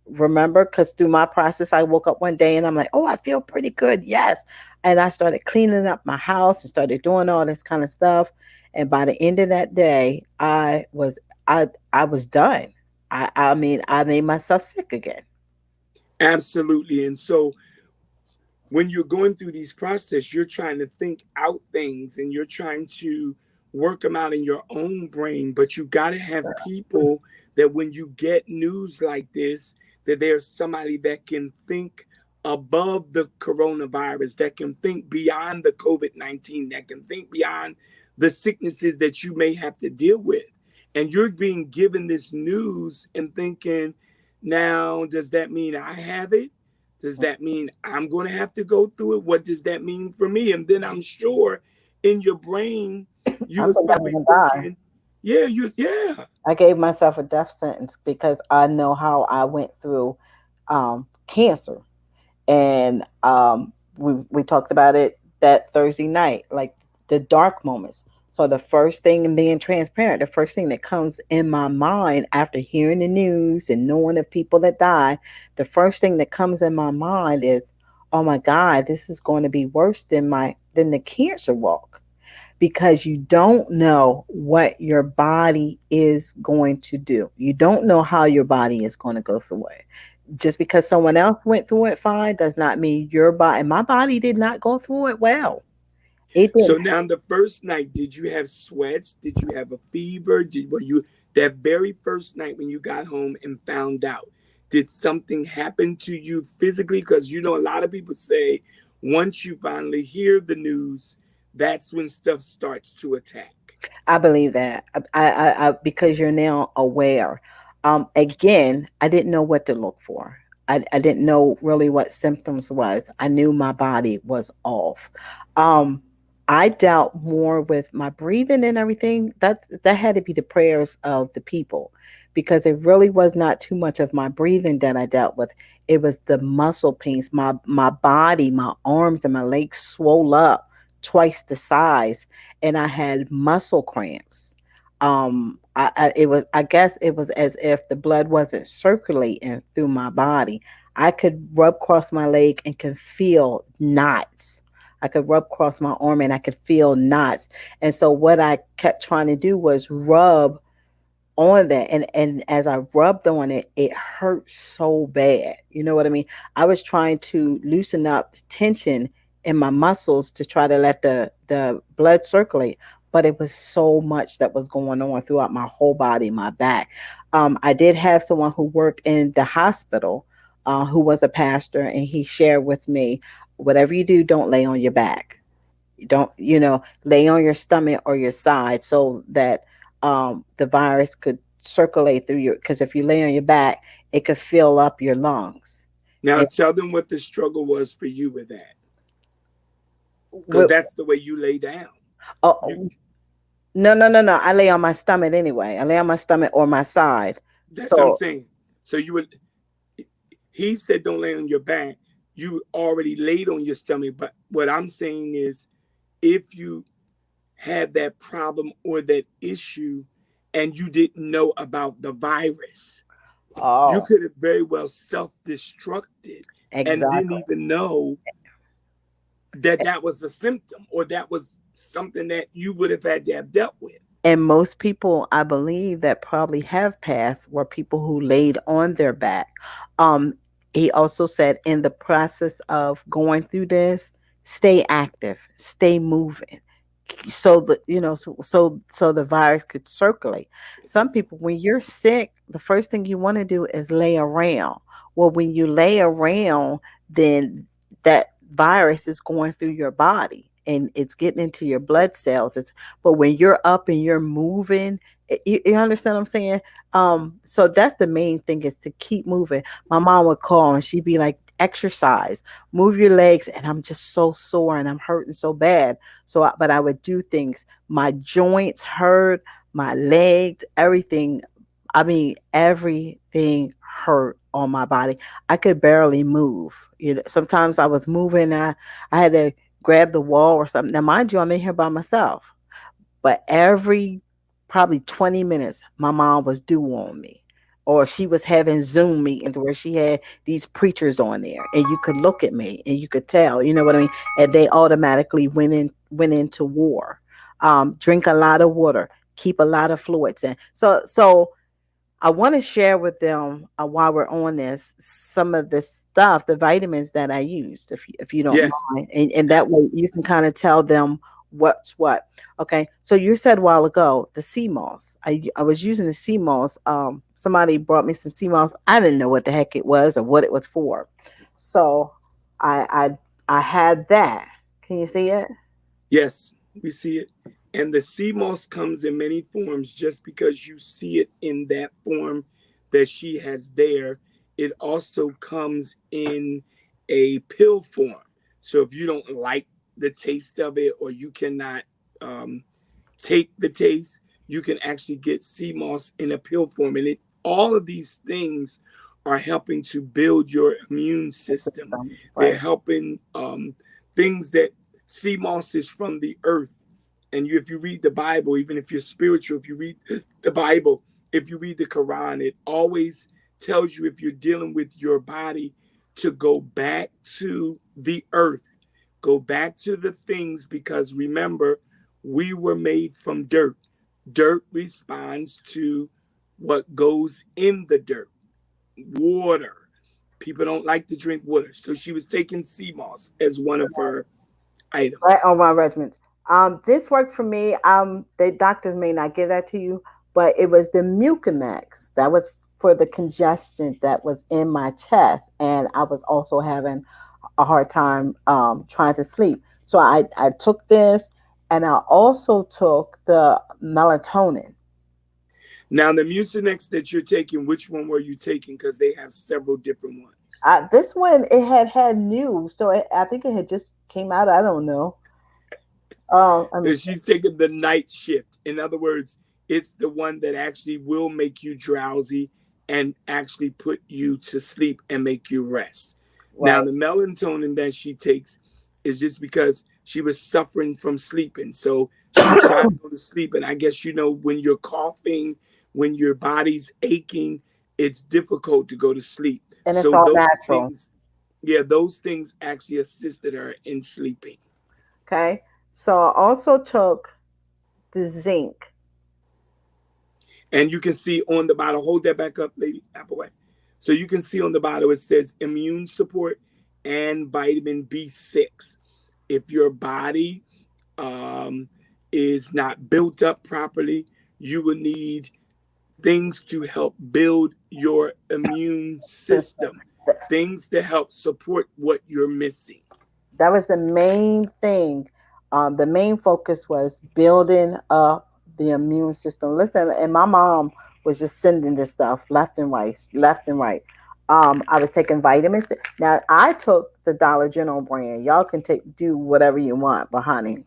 Remember, because through my process, I woke up one day and I'm like, oh, I feel pretty good. Yes. And I started cleaning up my house and started doing all this kind of stuff. And by the end of that day, I was done. I mean, I made myself sick again. absolutely. And so when you're going through these process, you're trying to think out things and you're trying to work them out in your own brain. But you got to have people that when you get news like this, that there's somebody that can think above the coronavirus, that can think beyond the COVID-19, that can think beyond the sicknesses that you may have to deal with. And you're being given this news and thinking, now, does that mean I have it? Does that mean I'm going to have to go through it? What does that mean for me? And then I'm sure in your brain, you I was think I'm probably gonna die. thinking, yeah. I gave myself a death sentence because I know how I went through cancer. And we talked about it that Thursday night, like the dark moments. So the first thing, and being transparent, the first thing that comes in my mind after hearing the news and knowing of people that die, the first thing that comes in my mind is, oh my God, this is going to be worse than the cancer walk, because you don't know what your body is going to do. You don't know how your body is going to go through it. Just because someone else went through it fine does not mean your body. My body did not go through it well. It So didn't. now the first night, did you have sweats? Did you have a fever? Were you that very first night when you got home and found out? Did something happen to you physically? Because you know a lot of people say once you finally hear the news, that's when stuff starts to attack. I believe that. Because you're now aware. Again, I didn't know what to look for. I didn't know really what symptoms was. I knew my body was off. Um, I dealt more with my breathing and everything. That had to be the prayers of the people, because it really was not too much of my breathing that I dealt with. It was the muscle pains. My body, my arms and my legs swole up twice the size, and I had muscle cramps. I guess it was as if the blood wasn't circulating through my body. I could rub across my leg and could feel knots. I could rub across my arm and I could feel knots. And so what I kept trying to do was rub on that, and as I rubbed on it, it hurt so bad. You know what I mean? I was trying to loosen up the tension in my muscles to try to let the blood circulate, but it was so much that was going on throughout my whole body, my back. I did have someone who worked in the hospital, who was a pastor, and he shared with me, whatever you do, don't lay on your back. Don't, lay on your stomach or your side, so that the virus could circulate through your, because if you lay on your back, it could fill up your lungs. Now And tell them what the struggle was for you with that, because with, that's the way you lay down. You oh, no, no, no, no, I lay on my stomach anyway. I lay on my stomach or my side. that's what I'm So saying. So you would he said don't lay on your back. You already laid on your stomach. But what I'm saying is if you had that problem or that issue and you didn't know about the virus, you oh, could have very well self-destructed and didn't exactly. even know that that was a symptom or that was something that you would have had to have dealt with. And most people, I believe, that probably have passed were people who laid on their back. Um, He also said, in the process of going through this, stay active, stay moving, so the so the virus could circulate. Some people, when you're sick, the first thing you want to do is lay around. Well, when you lay around, then that virus is going through your body and it's getting into your blood cells. It's But when you're up and you're moving, you understand what I'm saying? So that's the main thing, is to keep moving. My mom would call and she'd be like, exercise, move your legs, and I'm just so sore and I'm hurting so bad. But I would do things. My joints hurt, my legs, everything. I mean, everything hurt on my body. I could barely move. Sometimes I was moving. I had to grab the wall or something. Now, mind you, I'm in here by myself, but every probably 20 minutes, my mom was due on me. Or she was having Zoom meetings where she had these preachers on there, and you could look at me and you could tell, you know what I mean? And they automatically went into war. Drink a lot of water, keep a lot of fluids in. So I want to share with them, while we're on this, some of the stuff, the vitamins that I used, if you don't Yes. mind, and that way you can kind of tell them what's what. Okay, so you said a while ago the sea moss. I was using the sea moss. Somebody brought me some sea moss. I didn't know what the heck it was or what it was for, so I I had that. Can you see it? Yes, we see it. And the sea moss comes in many forms. Just because you see it in that form that she has there, it also comes in a pill form. So if you don't like the taste of it, or you cannot um, take the taste, you can actually get sea moss in a pill form. And all of these things are helping to build your immune system. They're Right. helping things that sea moss is from the earth. And if you read the Bible, even if you're spiritual, if you read the Bible, if you read the Quran, it always tells you, if you're dealing with your body, to go back to the earth, go back to the things, because remember, we were made from dirt. Dirt responds to what goes in the dirt. Water. People don't like to drink water. So she was taking sea moss as one of her Right items. on my regiment. This worked for me. The doctors may not give that to you, but it was the Mucinex that was for the congestion that was in my chest, and I was also having a hard time trying to sleep. So I took this, and I also took the melatonin. Now, the Mucinex that you're taking, which one were you taking? Because they have several different ones. This one, it had new, so I think it had just came out. I don't know. Let me So see. she's taking the night shift. In other words, it's the one that actually will make you drowsy and actually put you to sleep and make you rest. Now, Right. the melatonin that she takes is just because she was suffering from sleeping. So she tried to go to sleep. And I guess, when you're coughing, when your body's aching, it's difficult to go to sleep. And it's So all those natural. things, yeah, those things actually assisted her in sleeping. Okay. So I also took the zinc. And you can see on the bottle, hold that back up, Lady Applewhite. So you can see on the bottle, it says immune support and vitamin B6. If your body um, is not built up properly, you will need things to help build your immune system, things to help support what you're missing. That was the main thing. The main focus was building up the immune system. Listen, and my mom was just sending this stuff left and right, left and right. I was taking vitamins. Now I took the Dollar General brand. Y'all can do whatever you want, but honey,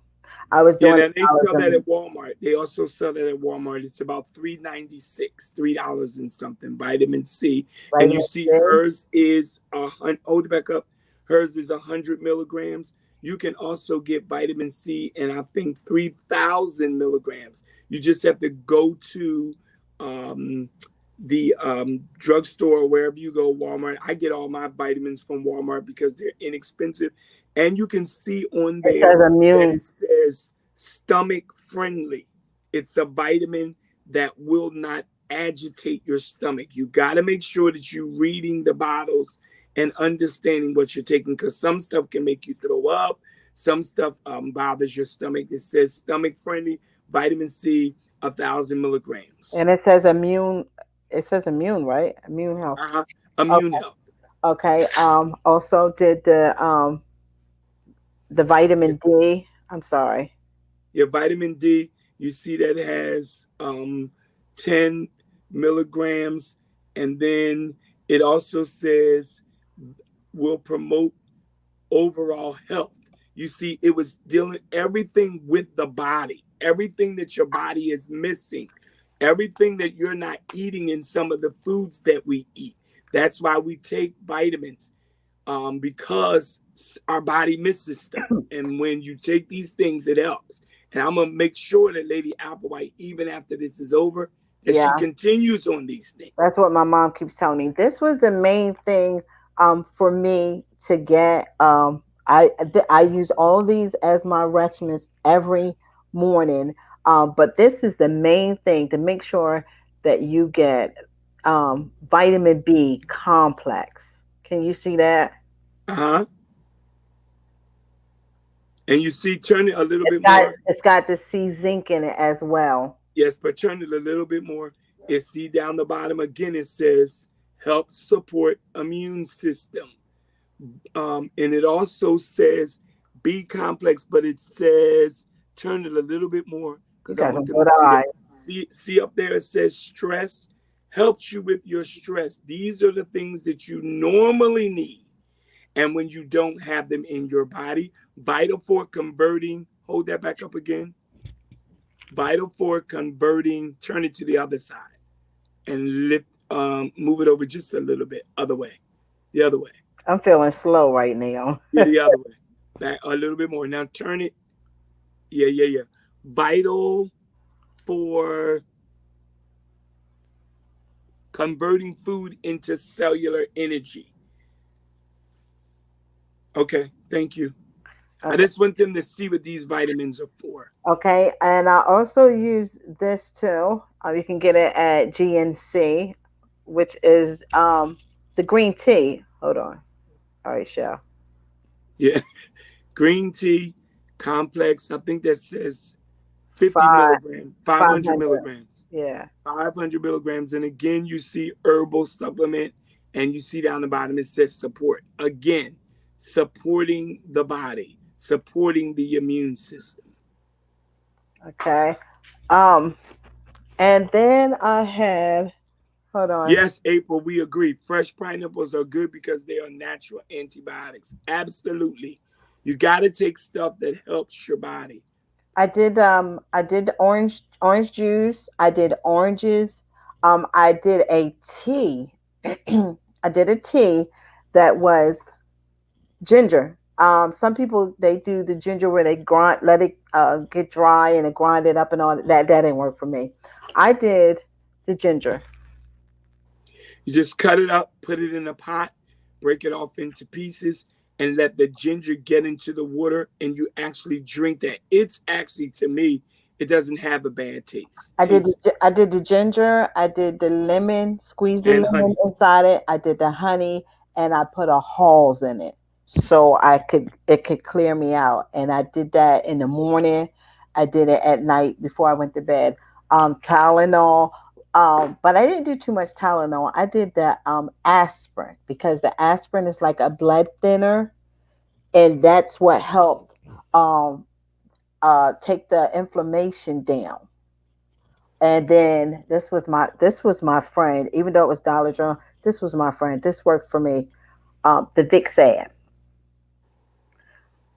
I was Yeah, doing the then they Dollar sell that General. at Walmart. They also sell that at Walmart. It's about $3.96, $3 and something. Vitamin C, and you Vitamin see C. hers is a hundred. Hold it back up. Hers is 100 milligrams. You can also get vitamin C, and I think 3,000 milligrams. You just have to go to um, the drugstore or wherever you go, Walmart. I get all my vitamins from Walmart because they're inexpensive, and you can see on It there says that immune. it says stomach friendly. It's a vitamin that will not agitate your stomach. You got to make sure that you're reading the bottles and understanding what you're taking, because some stuff can make you throw up, some stuff bothers your stomach. It says stomach friendly vitamin C, 1,000 milligrams. And it says immune. It says immune, right? Immune health. Uh-huh. Immune Okay. health. Okay. Also did the Your, vitamin D. I'm sorry. your vitamin D, you see that has 10 milligrams, and then it also says will promote overall health. You see, it was dealing everything with the body, everything that your body is missing, everything that you're not eating in some of the foods that we eat. That's why we take vitamins, because our body misses stuff. And when you take these things, it helps. And I'm gonna make sure that Lady Applewhite, even after this is over, that she Yeah. continues on these That's things. what my mom keeps telling me. This was the main thing for me to get. I use all these as my regimens every morning, but this is the main thing to make sure that you get vitamin B complex. Can you see that? Uh huh. And you see, turn it a little It's bit got more. it's got the C zinc in it as well. Yes, but turn it a little bit more. It see down the bottom again. It says help support immune system, and it also says B complex, but it says turn it a little bit more You because I got want some them to good see that. eyes. See up there. It says stress helps you with your stress. These are the things that you normally need, and when you don't have them in your body, vital for converting. Hold that back up again. Vital for converting. Turn it to the other side and lift. Move it over just a little bit. Other way. The other way. I'm feeling slow right now. Yeah, the other way. Back a little bit more. Now turn it. Yeah, yeah, yeah. Vital for converting food into cellular energy. Okay, thank you. I Okay. just want them to see what these vitamins are for. Okay, and I also use this too. You can get it at GNC, which is the green tea. Hold on. All right, Shell. Yeah, green tea complex. I think that says 50 Five milligrams, five 500 hundred. milligrams. Yeah. 500 milligrams. And again, you see herbal supplement, and you see down the bottom it says support. Again, supporting the body, supporting the immune system. Okay. Um, and then I had. Hold on. Yes, April, we agree. Fresh pineapples are good because they are natural antibiotics. Absolutely. You got to take stuff that helps your body. I did orange juice. I did oranges. I did a tea. I did a tea that was ginger. Some people they do the ginger where they grind, let it get dry and they grind it up and all that. That didn't work for me. I did the ginger. You just cut it up, put it in a pot, break it off into pieces, and let the ginger get into the water, and you actually drink that. It's actually, to me, it doesn't have a bad taste. Tastes I did the ginger. I did the lemon. Squeezed the and lemon honey. inside it. I did the honey, and I put a halls in it so I could it could clear me out. And I did that in the morning. I did it at night before I went to bed. Tylenol. But I didn't do too much Tylenol. I did the aspirin because the aspirin is like a blood thinner, and that's what helped um, take the inflammation down. And then this was my friend, even though it was Dollar General. This was my friend. This worked for me. The Vixad.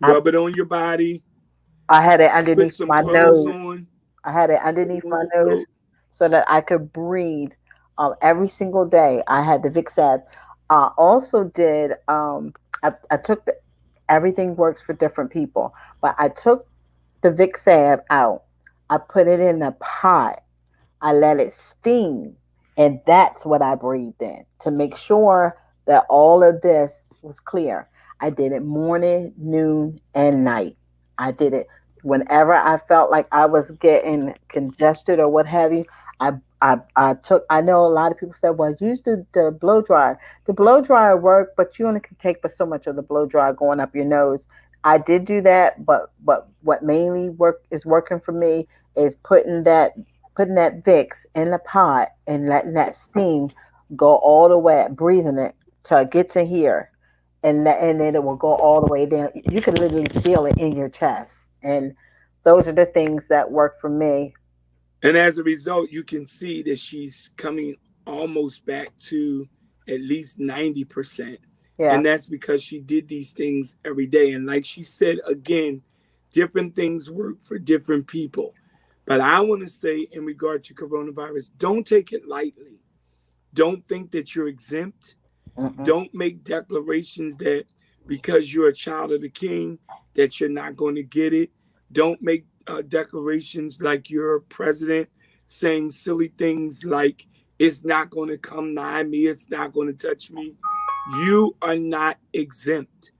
I Rub it on your body, I had it put underneath some my clothes nose. on, I had it put it underneath on my your nose coat. so that I could breathe. Every single day, I had the Vixad. Also did I took everything works for different people, but I took the Vixad out. I put it in a pot. I let it steam. And that's what I breathed in to make sure that all of this was clear. I did it morning, noon, and night. I did it whenever I felt like I was getting congested or what have you. I I know a lot of people said, well, use the blow dryer. The blow dryer worked, but you only can take but so much of the blow dryer going up your nose. I did do that, but what mainly working for me is putting that Vicks in the pot and letting that steam go all the way, breathing it to get to here, and then it will go all the way down. You can literally feel it in your chest, and those are the things that work for me. And as a result, you can see that she's coming almost back to at least 90%. Yeah. And that's because she did these things every day. And like she said again, different things work for different people. But I want to say, in regard to coronavirus, don't take it lightly. Don't think that you're exempt. Mm-mm. Don't make declarations that because you're a child of the king that you're not going to get it. Don't make declarations like you're president saying silly things like it's not going to come nigh me, it's not going to touch me. You are not exempt.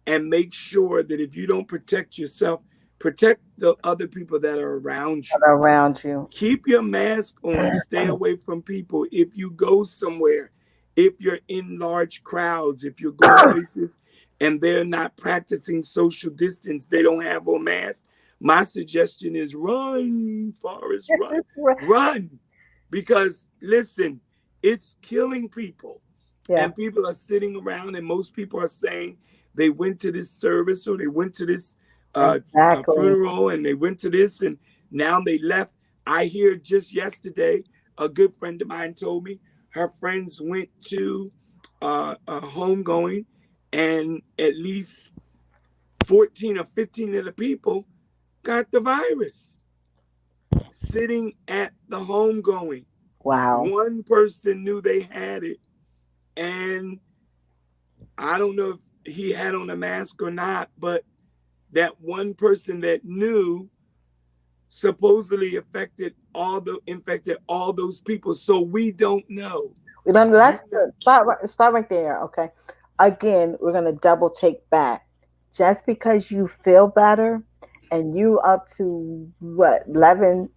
And make sure that if you don't protect yourself, protect the other people that are around you. Around you. Keep your mask on. Stay away from people. If you go somewhere, if you're in large crowds, if you're going places and they're not practicing social distance, they don't have on masks. My suggestion is run, Forrest, run, run. Because listen, it's killing people. Yeah, And people are sitting around, and most people are saying they went to this service or they went to this exactly. funeral and they went to this and now they left. I hear just yesterday, a good friend of mine told me her friends went to a homegoing, and at least 14 or 15 of the people got the virus sitting at the homegoing. Wow. One person knew they had it, and I don't know if he had on a mask or not, but that one person that knew supposedly infected all those people. So we don't know. We don't. Do Let's not. start right there. Okay. Again, we're gonna double take back. Just because you feel better, and you up to what 11,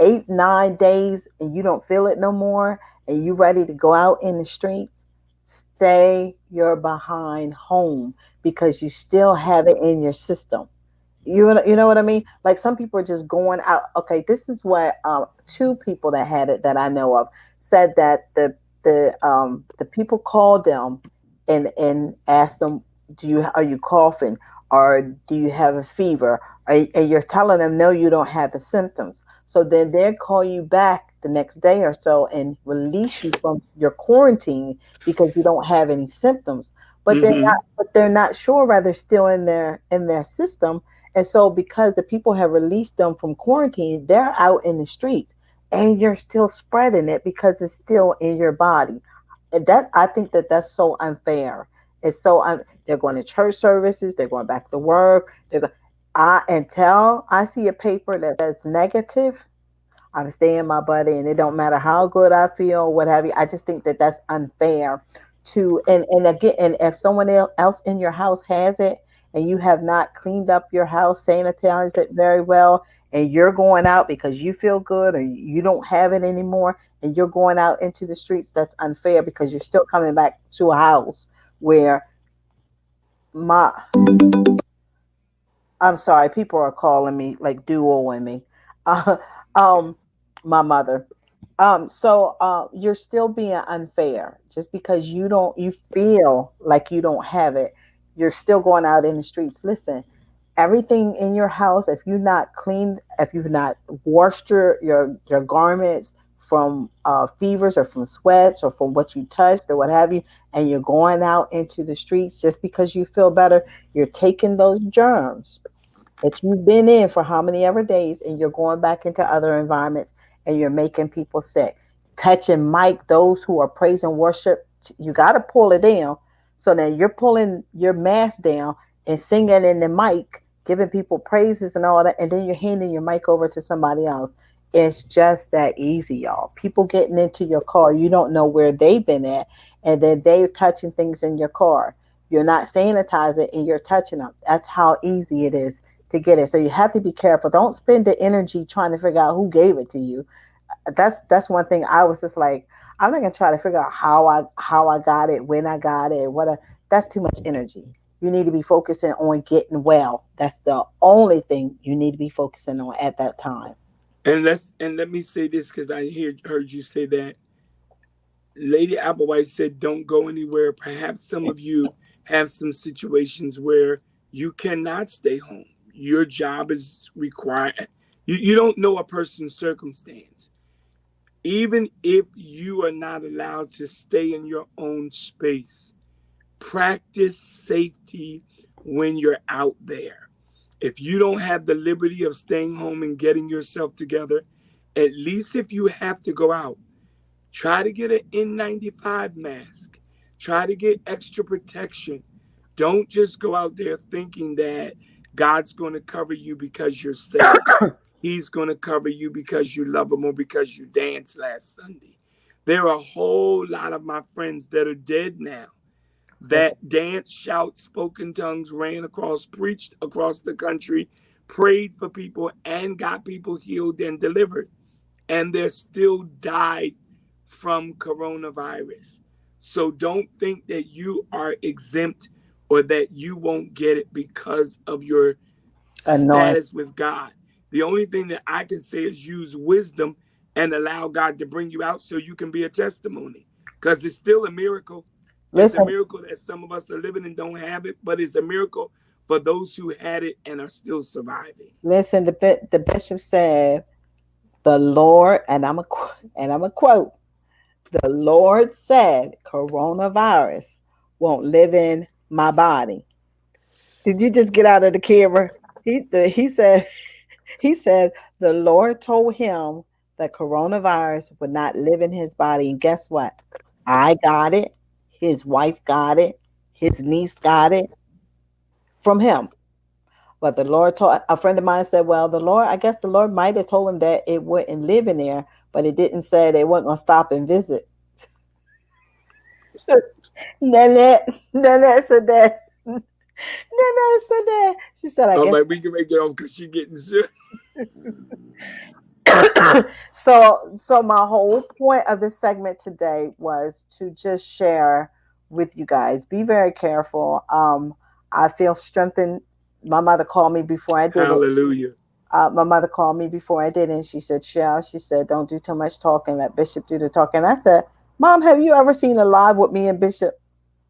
8, 9 days, and you don't feel it no more, and you ready to go out in the streets, stay your behind home because you still have it in your system. You know what I mean? Like some people are just going out. Okay, this is what two people that had it that I know of said that the people called them and asked them, do you are you coughing or do you have a fever? And you're telling them no, you don't have the symptoms. So then they'll call you back the next day or so and release you from your quarantine because you don't have any symptoms. Mm-hmm. But they're not sure whether still in their system, and so, because the people have released them from quarantine, they're out in the streets, and you're still spreading it because it's still in your body. And that I think that that's so unfair. It's so they're going to church services, they're going back to work. Until I see a paper that's negative, I'm staying my buddy, and it don't matter how good I feel, what have you. I just think that that's unfair to and again, and if someone else in your house has it, and you have not cleaned up your house, sanitized it very well, and you're going out because you feel good or you don't have it anymore, and you're going out into the streets, that's unfair because you're still coming back to a house where my I'm sorry, people are calling me like duoing me. Uh, um, my mother. So you're still being unfair just because you feel like you don't have it. You're still going out in the streets. Listen, everything in your house, if you've not cleaned, if you've not washed your garments from fevers or from sweats or from what you touched or what have you, and you're going out into the streets just because you feel better, you're taking those germs that you've been in for how many ever days, and you're going back into other environments and you're making people sick. Touching mic, those who are praise and worship, you got to pull it down. So then you're pulling your mask down and singing in the mic, giving people praises and all that, and then you're handing your mic over to somebody else. It's just that easy, y'all. People getting into your car, you don't know where they've been at, and then they're touching things in your car. You're not sanitizing and you're touching them. That's how easy it is to get it. So you have to be careful. Don't spend the energy trying to figure out who gave it to you. That's one thing I was just like, I'm not gonna try to figure out how I got it, when I got it, that's too much energy. You need to be focusing on getting well. That's the only thing you need to be focusing on at that time. And let me say this because heard you say that. Lady Applewhite said, "Don't go anywhere." Perhaps some of you have some situations where you cannot stay home. Your job is required. You don't know a person's circumstance. Even if you are not allowed to stay in your own space, practice safety when you're out there. If you don't have the liberty of staying home and getting yourself together, at least if you have to go out, try to get an N95 mask. Try to get extra protection. Don't just go out there thinking that God's going to cover you because you're saved. He's going to cover you because you love him or because you danced last Sunday. There are a whole lot of my friends that are dead now That's right. that danced, shout, spoken tongues, ran across, preached across the country, prayed for people, and got people healed and delivered. And they're still died from coronavirus. So don't think that you are exempt or that you won't get it because of your Annoying. status with God. The only thing that I can say is use wisdom and allow God to bring you out so you can be a testimony. Because it's still a miracle. It's a Listen, miracle that some of us are living and don't have it, but it's a miracle for those who had it and are still surviving. listen. The bishop said, "The Lord," and I'm a quote. The Lord said, "Coronavirus won't live in my body." Did you just get out of the camera? He said he said the Lord told him that coronavirus would not live in his body. And guess what? I got it. His wife got it. His niece got it from him. But the Lord told a friend of mine said, well, I guess the Lord might have told him that it wouldn't live in there, but it didn't say they weren't gonna stop and visit. Nanette said that. Nanette said that. She said, I I'm guess. like, we can make it off because she's getting sick. So my whole point of this segment today was to just share with you guys. Be very careful. I feel strengthened. My mother called me before I did it. Hallelujah. My mother called me before I did it, and she said, Shell, she said, don't do too much talking. Let Bishop do the talking. I said, Mom, have you ever seen a live with me and Bishop?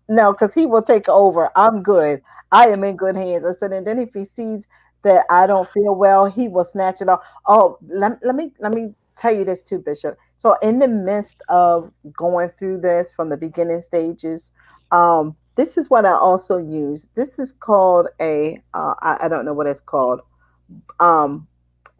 No, because he will take over. I'm good. I am in good hands. I said, and then if he sees that I don't feel well, he will snatch it off. Oh, let me tell you this too, Bishop. So in the midst of going through this from the beginning stages, this is what I also use. This is called I don't know what it's called. Um,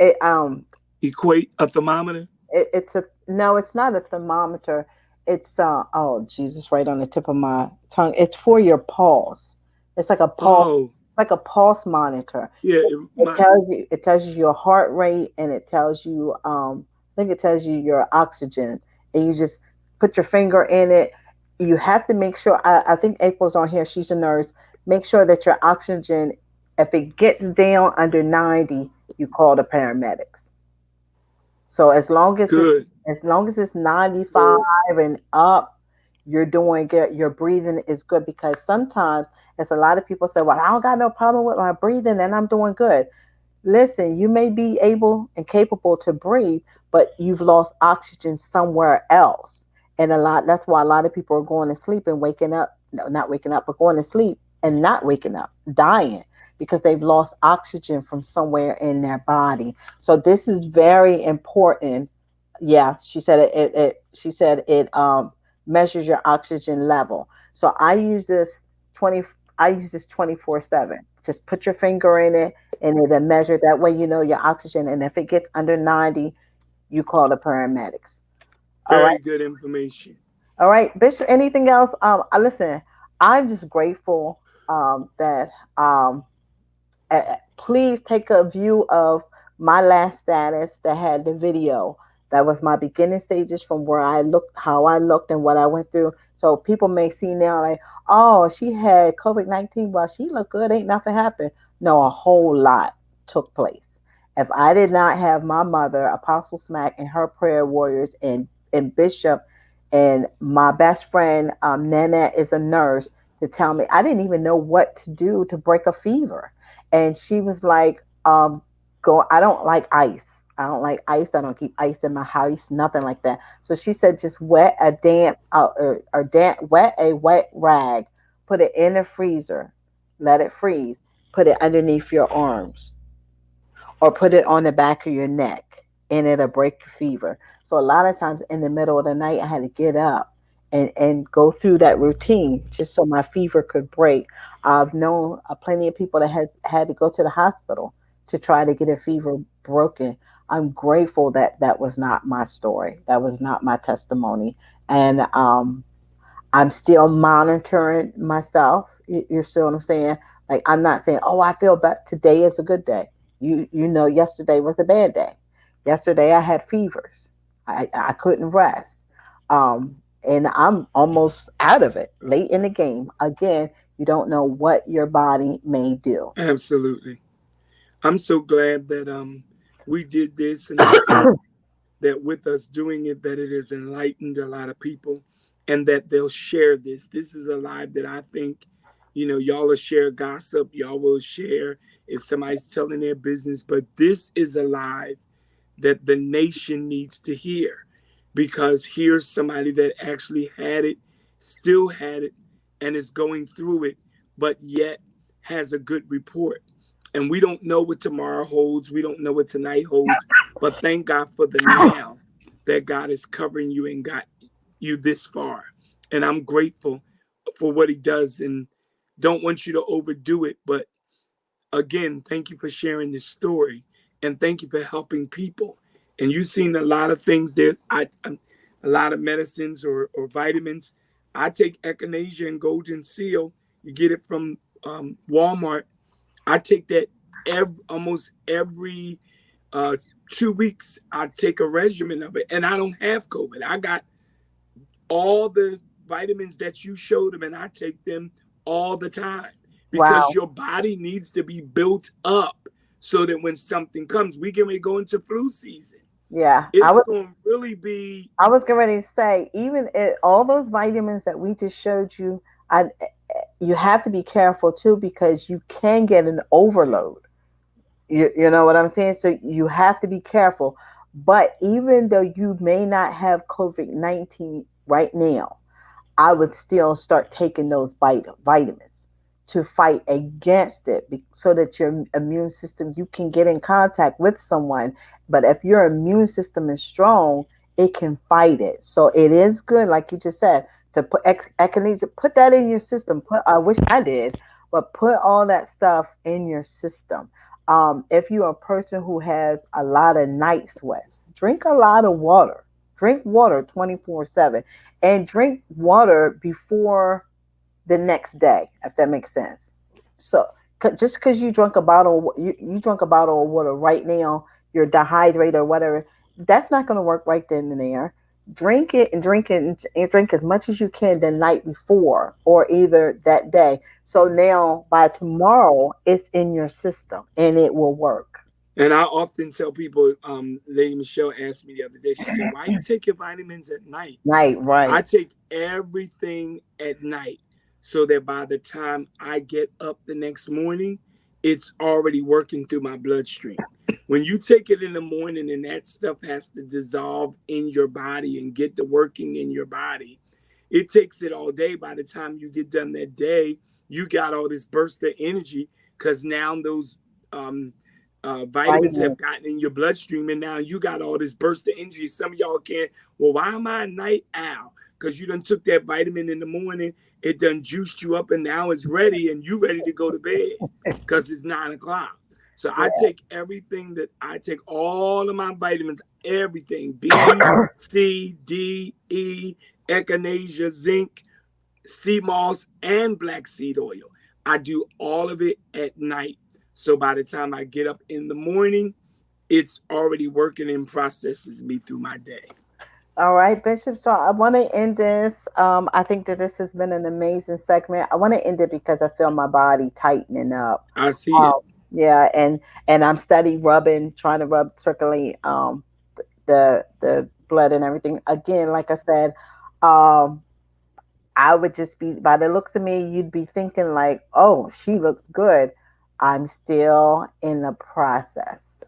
it, um, Equate a thermometer. it's a no, it's not a thermometer. It's oh Jesus, right on the tip of my tongue. It's for your pulse. It's Oh, like a pulse monitor. yeah. It tells you your heart rate, and it tells you I think it tells you your oxygen, and you just put your finger in it. You have to make sure. I think April's on here. She's a nurse. Make sure that your oxygen, if it gets down under 90, you call the paramedics. So Good. as long as it's 95 and up, you're doing good. Your breathing is good because sometimes, as a lot of people say, well, I don't got no problem with my breathing and I'm doing good. Listen, you may be able and capable to breathe, but you've lost oxygen somewhere else. And that's why a lot of people are going to sleep and waking up, no, not waking up, but going to sleep and not waking up, dying because they've lost oxygen from somewhere in their body. So this is very important. Yeah, she said she said it measures your oxygen level. So I use this 24/7. Just put your finger in it and it'll measure that way you know your oxygen. And if it gets under 90, you call the paramedics. All right. Very good information. All right. Bishop, anything else? Listen, I'm just grateful that please take a view of my last status that had the video. That was my beginning stages from where I looked, how I looked, and what I went through. So people may see now, like, oh, she had COVID-19, well, she looked good, ain't nothing happened. No, a whole lot took place. If I did not have my mother, Apostle Smack, and her prayer warriors, and Bishop, and my best friend, Nana, is a nurse, to tell me, I didn't even know what to do to break a fever. And she was like, go, I don't like ice. I don't like ice. I don't keep ice in my house, nothing like that. So she said, just wet a wet rag, put it in the freezer, let it freeze, put it underneath your arms, or put it on the back of your neck, and it'll break your fever. So a lot of times in the middle of the night, I had to get up and go through that routine just so my fever could break. I've known plenty of people that has had to go to the hospital to try to get a fever broken. I'm grateful that that was not my story. That was not my testimony. And I'm still monitoring myself. You see what I'm saying? Like, I'm not saying, oh, I feel bad. Today is a good day. You know, yesterday was a bad day. Yesterday I had fevers. I couldn't rest. And I'm almost out of it late in the game. Again, you don't know what your body may do. Absolutely. I'm so glad that we did this, and I think that with us doing it, that it has enlightened a lot of people, and that they'll share this. This is a live that I think, y'all will share gossip, y'all will share if somebody's telling their business, but this is a live that the nation needs to hear, because here's somebody that actually had it, still had it, and is going through it, but yet has a good report. And we don't know what tomorrow holds, we don't know what tonight holds, but thank God for the now, that God is covering you and got you this far. And I'm grateful for what He does, and don't want you to overdo it, but again, thank you for sharing this story, and thank you for helping people. And you've seen a lot of things there. A lot of medicines or vitamins. I take echinacea and golden seal. You get it from Walmart. I take that almost every uh, 2 weeks. I take a regimen of it, and I don't have COVID. I got all the vitamins that you showed them, and I take them all the time, because Wow. your body needs to be built up so that when something comes, we can go into flu season. Yeah. It's going to really be. I was getting ready to say, even all those vitamins that we just showed you, you have to be careful too, because you can get an overload. You know what I'm saying? So you have to be careful. But even though you may not have COVID-19 right now, I would still start taking those vitamins to fight against it, so that your immune system, you can get in contact with someone. But if your immune system is strong, it can fight it. So it is good, like you just said, to put echinacea, put that in your system. I wish I did, but put all that stuff in your system. If you're a person who has a lot of night sweats, drink a lot of water. Drink water 24/7, and drink water before the next day, if that makes sense. So just because you drunk a bottle of water right now, you're dehydrated or whatever, that's not going to work right then and there. Drink it, and drink as much as you can the night before, or either that day. So now by tomorrow, it's in your system and it will work. And I often tell people, Lady Michelle asked me the other day, she said, why you take your vitamins at night? Right, I right. take everything at night, so that by the time I get up the next morning, it's already working through my bloodstream. When you take it in the morning and that stuff has to dissolve in your body and get to working in your body, it takes it all day. By the time you get done that day, you got all this burst of energy, because now those um, vitamins have Vitamin. gotten in your bloodstream, and now you got all this burst of energy. Some of y'all can't. Well, why am I a night owl? Because you done took that vitamin in the morning, it done juiced you up, and now it's ready, and you ready to go to bed because it's 9 o'clock. So I Yeah. take everything that I take, all of my vitamins, everything: B, C, D, E, echinacea, zinc, sea moss, and black seed oil. I do all of it at night. So by the time I get up in the morning, it's already working and processes me through my day. All right, Bishop. So I want to end this. I think that this has been an amazing segment. I want to end it because I feel my body tightening up. I see it. Yeah, and I'm steady rubbing, trying to rub, circulate the blood and everything. Again, like I said, um I would just be, by the looks of me, you'd be thinking like, oh, she looks good. I'm still in the process.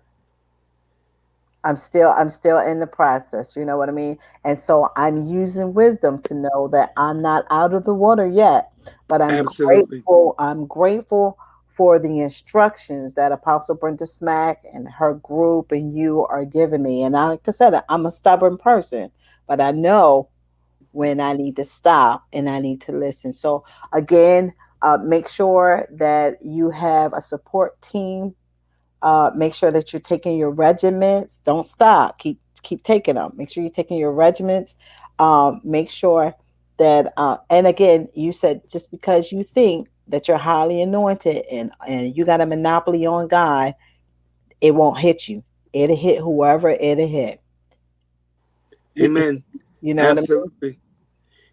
I'm still in the process, you know what I mean? And so I'm using wisdom to know that I'm not out of the water yet, but Absolutely. I'm grateful for the instructions that Apostle Brenda Smack and her group and you are giving me. And like I said, I'm a stubborn person, but I know when I need to stop and I need to listen. So again, make sure that you have a support team. Make sure that you're taking your regiments. Don't stop. Keep taking them. Make sure you're taking your regiments. Make sure that and again, you said just because you think that you're highly anointed and you got a monopoly on God, it won't hit you. It'll hit whoever it'll hit. You, Amen. you know what I mean? Absolutely.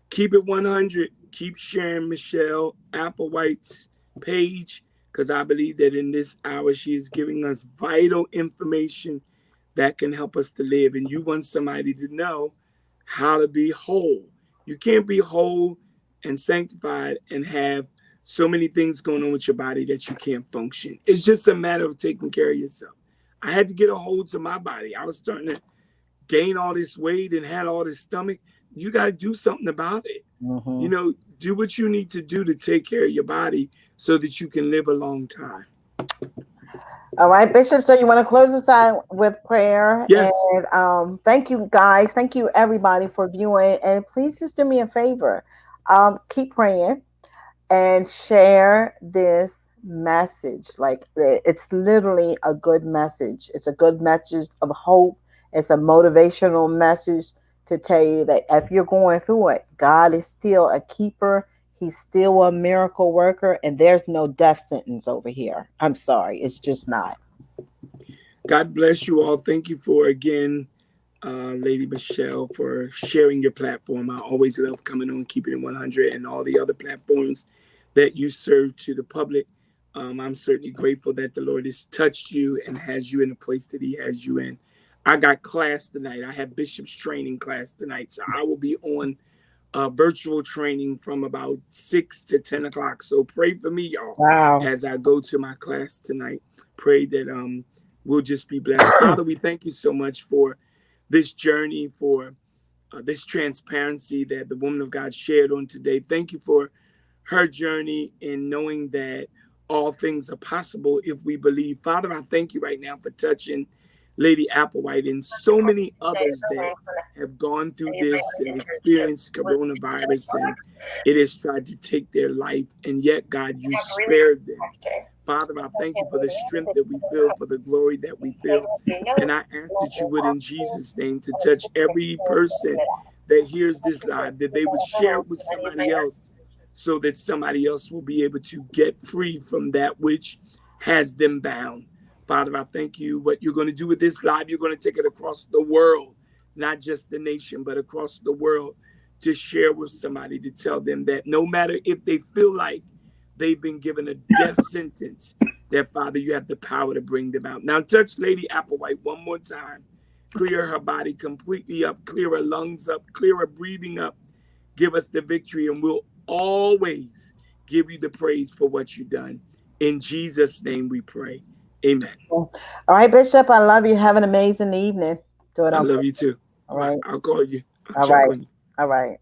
Keep it 100. Keep sharing Michelle Applewhite's page, because I believe that in this hour she is giving us vital information that can help us to live. And you want somebody to know how to be whole. You can't be whole and sanctified and have so many things going on with your body that you can't function. It's just a matter of taking care of yourself. I had to get a hold to my body. I was starting to gain all this weight and had all this stomach. You got to do something about it. Hmm. Do what you need to do to take care of your body so that you can live a long time. All right, Bishop. So you want to close us out with prayer, and Yes. thank you guys, thank you everybody for viewing, and please just do me a favor, keep praying and share this message. Like it's literally a good message. It's a good message of hope. It's a motivational message to tell you that if you're going through it, God is still a keeper. He's still a miracle worker, and there's no death sentence over here. I'm sorry, it's just not. God bless you all. Thank you for again, Lady Michelle, for sharing your platform. I always love coming on Keeping It 100 and all the other platforms that you serve to the public. I'm certainly grateful that the Lord has touched you and has you in the place that He has you in. I got class tonight. I have Bishop's training class tonight. So I will be on virtual training from about 6 to 10 o'clock. So pray for me, y'all, Wow. as I go to my class tonight. Pray that we'll just be blessed. Father, we thank you so much for this journey, for this transparency that the woman of God shared on today. Thank you for her journey in knowing that all things are possible if we believe. Father, I thank you right now for touching Lady Applewhite and so many others that have gone through this and experienced coronavirus, and it has tried to take their life, and yet, God, you spared them. Father, I thank you for the strength that we feel, for the glory that we feel. And I ask that you would, in Jesus' name, to touch every person that hears this live, that they would share it with somebody else so that somebody else will be able to get free from that which has them bound. Father, I thank you what you're going to do with this live. You're going to take it across the world, not just the nation, but across the world, to share with somebody, to tell them that no matter if they feel like they've been given a death sentence, that Father, you have the power to bring them out. Now touch Lady Applewhite one more time. Clear her body completely up, clear her lungs up, clear her breathing up. Give us the victory, and we'll always give you the praise for what you've done. In Jesus' name we pray. Amen. All right, Bishop. I love you. Have an amazing evening. Do it I on love purpose. you too. All Bye. right. I'll call you. I'll All check right. on you. All right.